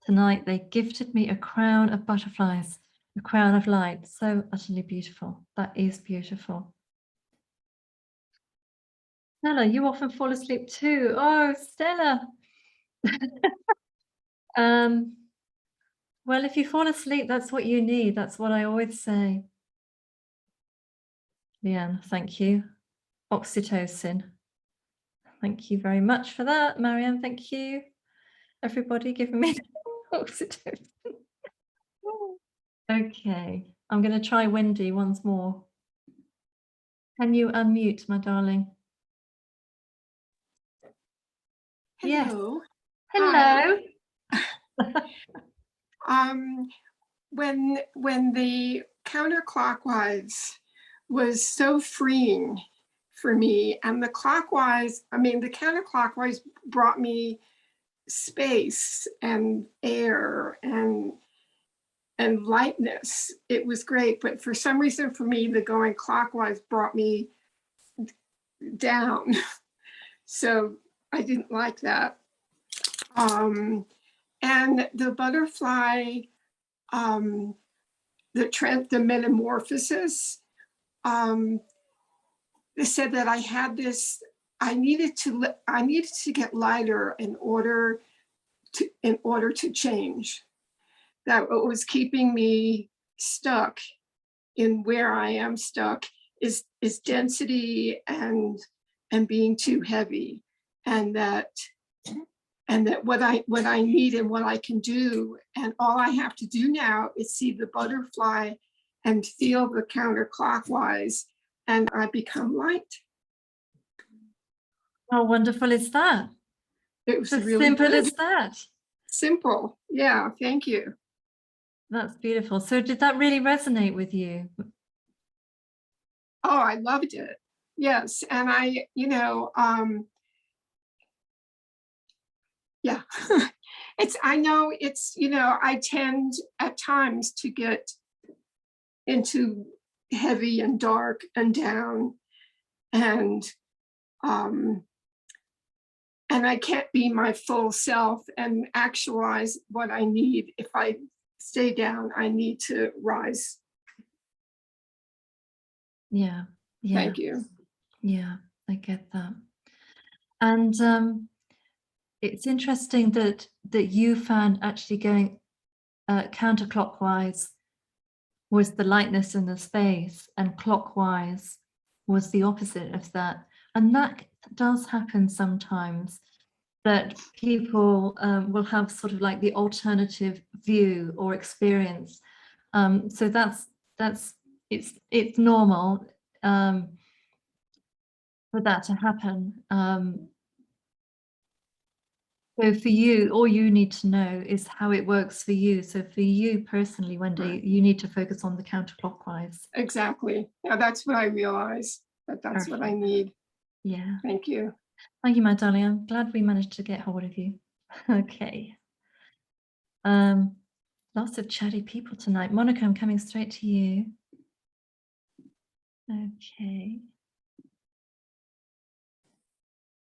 S1: Tonight, they gifted me a crown of butterflies, a crown of light. So utterly beautiful. That is beautiful. Stella, you often fall asleep too. Oh, Stella. Well, if you fall asleep, that's what you need. That's what I always say. Leanne, thank you. Oxytocin. Thank you very much for that. Marianne, thank you. Everybody giving me oxytocin. Okay, I'm going to try Wendy once more. Can you unmute, my darling? Yes.
S8: Hello.
S1: Hello.
S8: When the counterclockwise was so freeing for me, and the clockwise, I mean, the counterclockwise brought me space and air and lightness. It was great, but for some reason for me, the going clockwise brought me down. So I didn't like that. And the butterfly, the metamorphosis, they said that I had this, I needed to get lighter in order to change. That what was keeping me stuck in where I am stuck is density and being too heavy, and that what I need and what I can do, and all I have to do now is see the butterfly and feel the counterclockwise, and I become light.
S1: How wonderful is that?
S8: It was
S1: As
S8: really
S1: simple
S8: good.
S1: as that.
S8: Simple. Yeah, thank you.
S1: That's beautiful. So did that really resonate with you?
S8: Oh, I loved it. Yes. And I, yeah, I know it's, I tend at times to get into heavy and dark and down, and I can't be my full self and actualize what I need. If I stay down, I need to rise.
S1: Yeah. Yeah.
S8: Thank you.
S1: Yeah, I get that. And it's interesting that you found actually going counterclockwise was the lightness in the space, and clockwise was the opposite of that. And that does happen sometimes, that people will have sort of like the alternative view or experience. So it's normal for that to happen. So for you, all you need to know is how it works for you. So for you personally, Wendy,
S8: Right.
S1: you need to focus on the counterclockwise.
S8: Exactly. Yeah, that's what I realized, that's what I
S1: Perfect.
S8: need.
S1: Yeah.
S8: Thank you.
S1: Thank you, my darling. I'm glad we managed to get hold of you. Okay. Lots of chatty people tonight. Monica, I'm coming straight to you. Okay.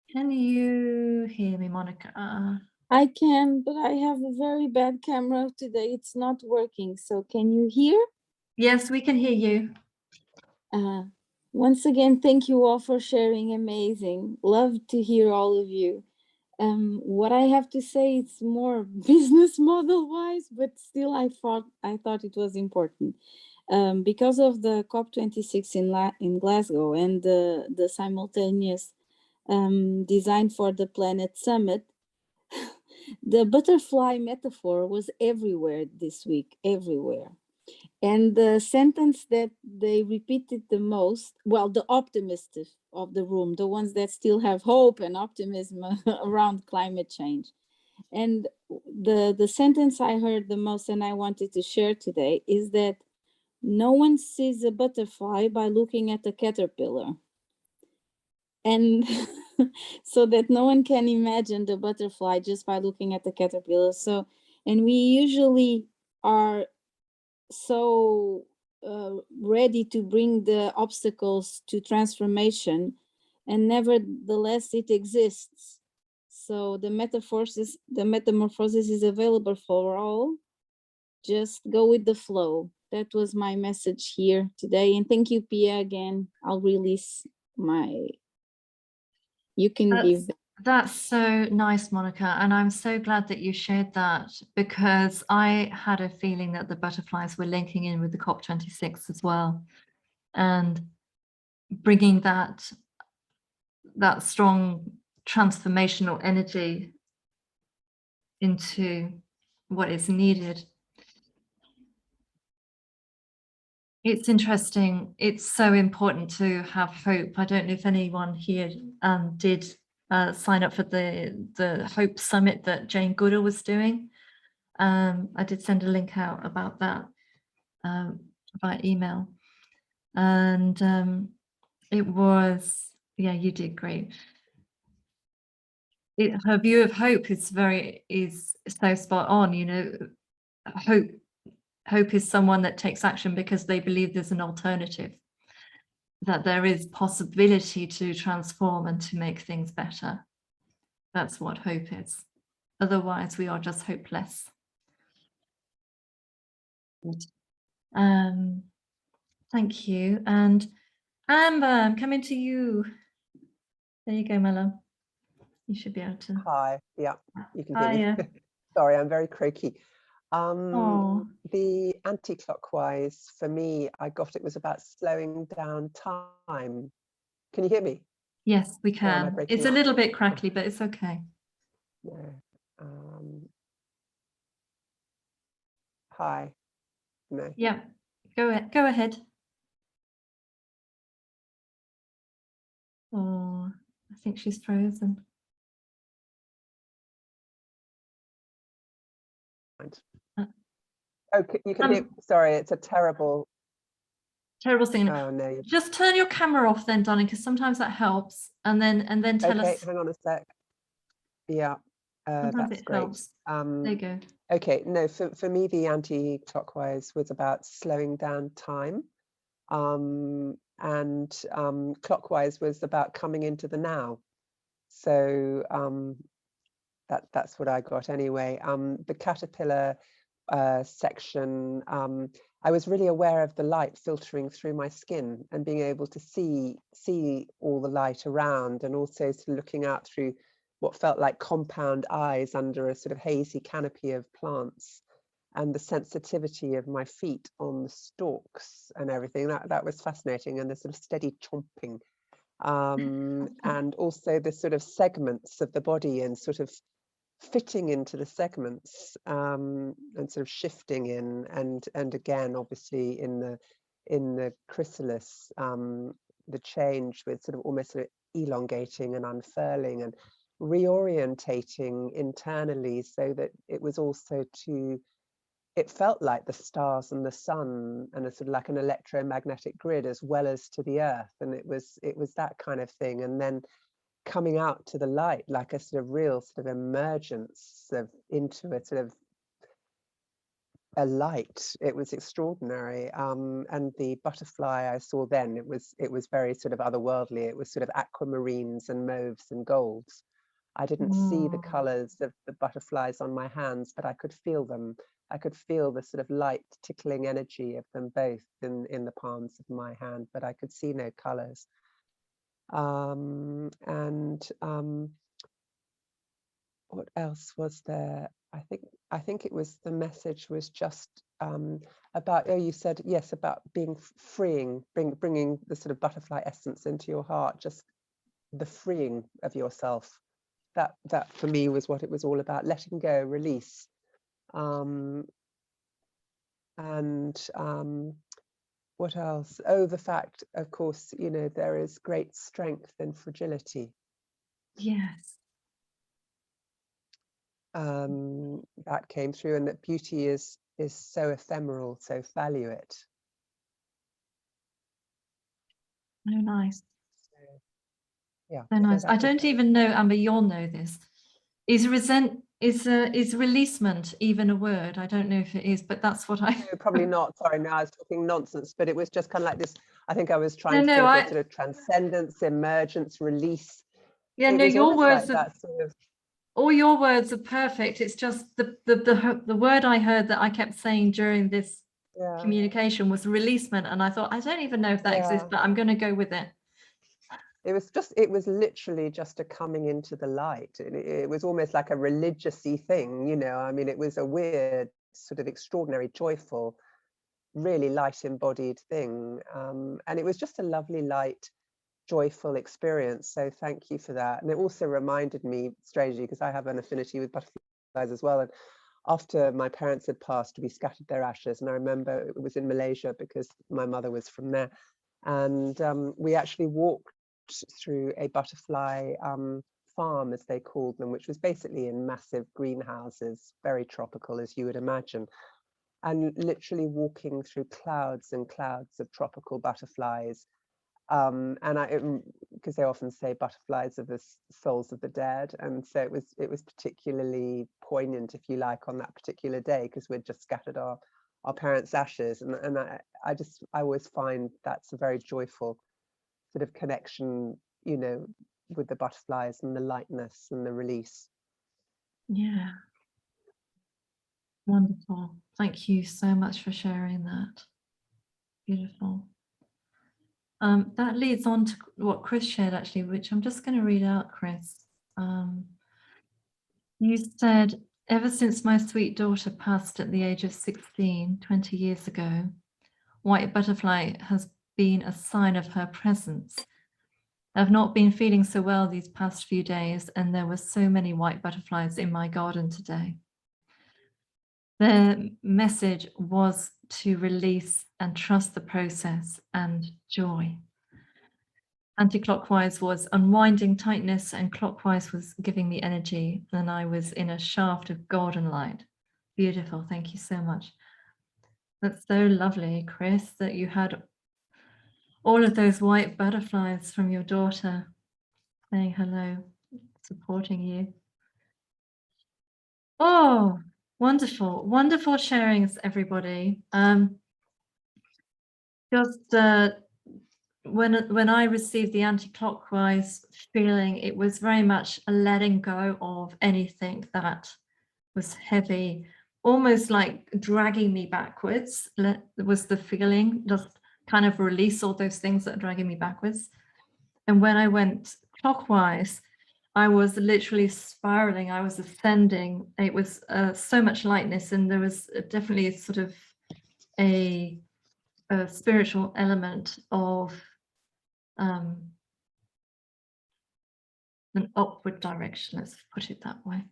S1: Can you hear me, Monica?
S9: I can, but I have a very bad camera today. It's not working. So can you hear?
S1: Yes, we can hear you.
S9: Once again, thank you all for sharing. Amazing. Love to hear all of you. What I have to say, it's more business model wise, but still I thought it was important. Because of the COP26 in Glasgow and the simultaneous design for the Planet Summit, the butterfly metaphor was everywhere this week, everywhere. And the sentence that they repeated the most, well, the optimists of the room, the ones that still have hope and optimism around climate change. And the sentence I heard the most and I wanted to share today is that no one sees a butterfly by looking at a caterpillar. And so that no one can imagine the butterfly just by looking at the caterpillar. So, and we usually are so ready to bring the obstacles to transformation, and nevertheless it exists. So the metamorphosis is available for all. Just go with the flow. That was my message here today. And thank you, Pia, again. I'll release my, you can give.
S1: That's so nice, Monica. And I'm so glad that you shared that, because I had a feeling that the butterflies were linking in with the COP26 as well, and bringing that strong transformational energy into what is needed. It's interesting. It's so important to have hope. I don't know if anyone here did sign up for the Hope Summit that Jane Goodall was doing. I did send a link out about that by email, and it was, yeah, you did great. Her view of hope is so spot on. You know, hope is someone that takes action because they believe there's an alternative, that there is possibility to transform and to make things better. That's what hope is. Otherwise, we are just hopeless. Thank you. And Amber, I'm coming to you. There you go, my love. You should be able to.
S10: Hi, yeah, you can hear me.
S1: Hiya.
S10: Sorry, I'm very croaky.
S1: Oh,
S10: The anti-clockwise, for me, I got it was about slowing down time. Can you hear me?
S1: yes, we
S10: Or am I
S1: can.
S10: breaking
S1: It's a
S10: up?
S1: little bit crackly, but it's okay.
S10: No. Hi. No.
S1: Yeah, go ahead. Oh, I think she's frozen.
S10: Okay, you can hear. Sorry, it's a terrible.
S1: Terrible thing.
S10: Oh no.
S1: Just turn your camera off then, darling, because sometimes that helps. And then tell
S10: Okay,
S1: us.
S10: hang on a sec. Yeah,
S1: Sometimes
S10: that's
S1: it
S10: great.
S1: helps. There you go.
S10: Okay, no, for me, the anti-clockwise was about slowing down time. And clockwise was about coming into the now. So that's what I got anyway. The caterpillar section, I was really aware of the light filtering through my skin and being able to see all the light around, and also sort of looking out through what felt like compound eyes under a sort of hazy canopy of plants. and the sensitivity of my feet on the stalks and everything. That was fascinating, and the sort of steady chomping. And also the sort of segments of the body and sort of fitting into the segments, and sort of shifting in, and again obviously in the chrysalis, the change with sort of almost sort of elongating and unfurling and reorientating internally, so that it was also it felt like the stars and the sun and a sort of like an electromagnetic grid as well as to the earth, and it was that kind of thing. And then coming out to the light, like a sort of real sort of emergence into a sort of a light. It was extraordinary. And the butterfly I saw then, it was very sort of otherworldly. It was sort of aquamarines and mauves and golds. I didn't see the colors of the butterflies on my hands, but I could feel them. I could feel the sort of light tickling energy of them both in the palms of my hand, but I could see no colors. What else was there? I think it was, the message was just about, you said, yes, about being freeing, bringing the sort of butterfly essence into your heart, just the freeing of yourself. That for me was what it was all about, letting go, release. What else? Oh, the fact, of course, there is great strength in fragility.
S1: Yes.
S10: That came through, and that beauty is so ephemeral, so value it.
S1: Oh, nice.
S10: Yeah.
S1: So nice. I don't even know, Amber, you'll know this. Is releasement even a word? I don't know if it is, but that's what I...
S10: No, probably not. Sorry, no, I was talking nonsense, but it was just kind of like this. I think I was trying to say sort of transcendence, emergence, release.
S1: Yeah, no, your words
S10: like
S1: are...
S10: that sort of...
S1: All your words are perfect. It's just the word I heard that I kept saying during this communication was releasement, and I thought, I don't even know if that exists, but I'm going to go with it.
S10: It was literally just a coming into the light. It was almost like a religious-y thing, I mean, it was a weird, sort of extraordinary, joyful, really light embodied thing. And it was just a lovely, light, joyful experience. So thank you for that. And it also reminded me, strangely, because I have an affinity with butterflies as well. And after my parents had passed, we scattered their ashes. And I remember it was in Malaysia because my mother was from there. And we actually walked through a butterfly farm, as they called them, which was basically in massive greenhouses, very tropical, as you would imagine, and literally walking through clouds and clouds of tropical butterflies. And because they often say butterflies are the souls of the dead, and so it was particularly poignant, if you like, on that particular day, because we'd just scattered our parents' ashes, and I always find that's a very joyful sort of connection, with the butterflies and the lightness and the release.
S1: Yeah. Wonderful. Thank you so much for sharing that. Beautiful. That leads on to what Chris shared, actually, which I'm just going to read out, Chris. You said, ever since my sweet daughter passed at the age of 16, 20 years ago, White Butterfly has been a sign of her presence. I've not been feeling so well these past few days, and there were so many white butterflies in my garden today. Their message was to release and trust the process and joy. Anti-clockwise was unwinding tightness, and clockwise was giving me energy, and I was in a shaft of golden light. Beautiful. Thank you so much. That's so lovely, Chris, that you had all of those white butterflies from your daughter saying hello, supporting you. Oh, wonderful, wonderful sharings, everybody. When I received the anti-clockwise feeling, it was very much a letting go of anything that was heavy, almost like dragging me backwards. Was the feeling, just kind of release all those things that are dragging me backwards. And when I went clockwise, I was literally spiraling. I was ascending. It was so much lightness, and there was definitely sort of a spiritual element of an upward direction, let's put it that way.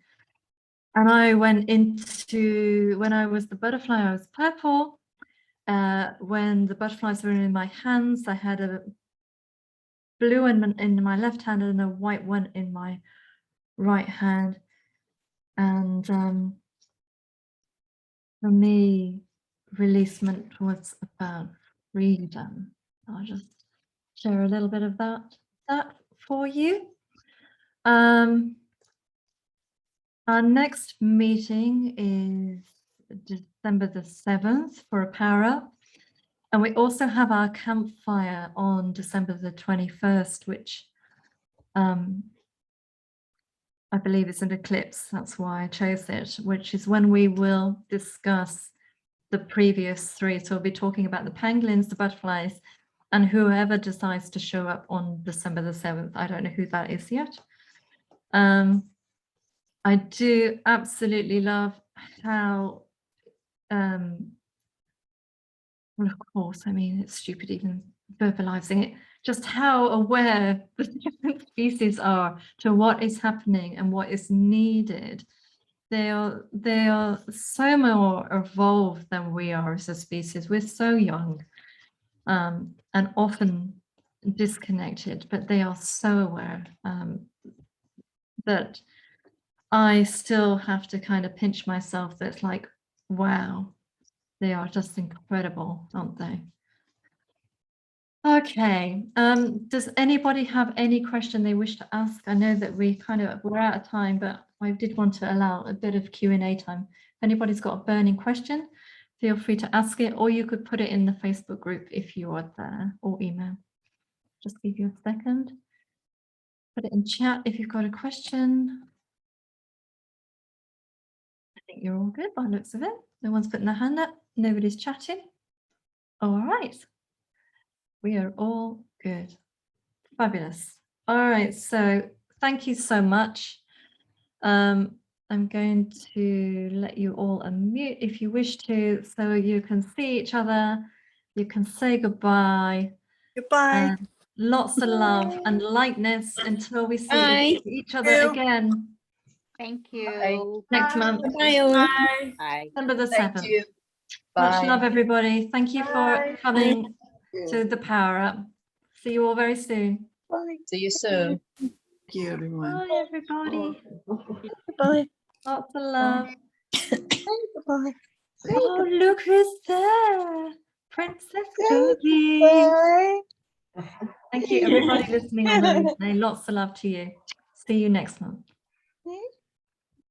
S1: And I went into, when I was the butterfly, I was purple. When the butterflies were in my hands, I had a blue one in my left hand and a white one in my right hand. And for me, releasement was about freedom. I'll just share a little bit of that for you. Our next meeting is December the 7th for a power up. And we also have our campfire on December the 21st, which I believe is an eclipse. That's why I chose it, which is when we will discuss the previous three. So we'll be talking about the pangolins, the butterflies, and whoever decides to show up on December the 7th. I don't know who that is yet. I do absolutely love how, well, of course, I mean, it's stupid even verbalizing it, just how aware the different species are to what is happening and what is needed. They are so more evolved than we are as a species. We're so young and often disconnected, but they are so aware that I still have to kind of pinch myself. That's like, wow, they are just incredible, aren't they? Okay, does anybody have any question they wish to ask? I know that we're out of time, but I did want to allow a bit of Q&A time. If anybody's got a burning question, feel free to ask it, or you could put it in the Facebook group if you are there, or email. Just give you a second. Put it in chat if you've got a question. I think you're all good by the looks of it. No one's putting their hand up. Nobody's chatting. All right. We are all good. Fabulous. All right. So thank you so much. I'm going to let you all unmute if you wish to, so you can see each other. You can say goodbye.
S11: Goodbye.
S1: Lots of love and lightness until we see each other again.
S11: Thank
S2: you.
S1: Next month.
S9: Bye, all.
S11: Bye.
S1: December the 7th.
S2: Thank you.
S1: Much
S2: Bye.
S1: love, everybody. Thank you for coming to the Power Up. See you all very soon.
S2: See you soon.
S11: Thank you, everyone.
S1: Bye, everybody.
S11: Bye.
S1: Lots of love.
S11: Bye.
S1: Oh, look who's there. Princess Cookie. Thank you, everybody listening on the replay. Lots of love to you. See you next month.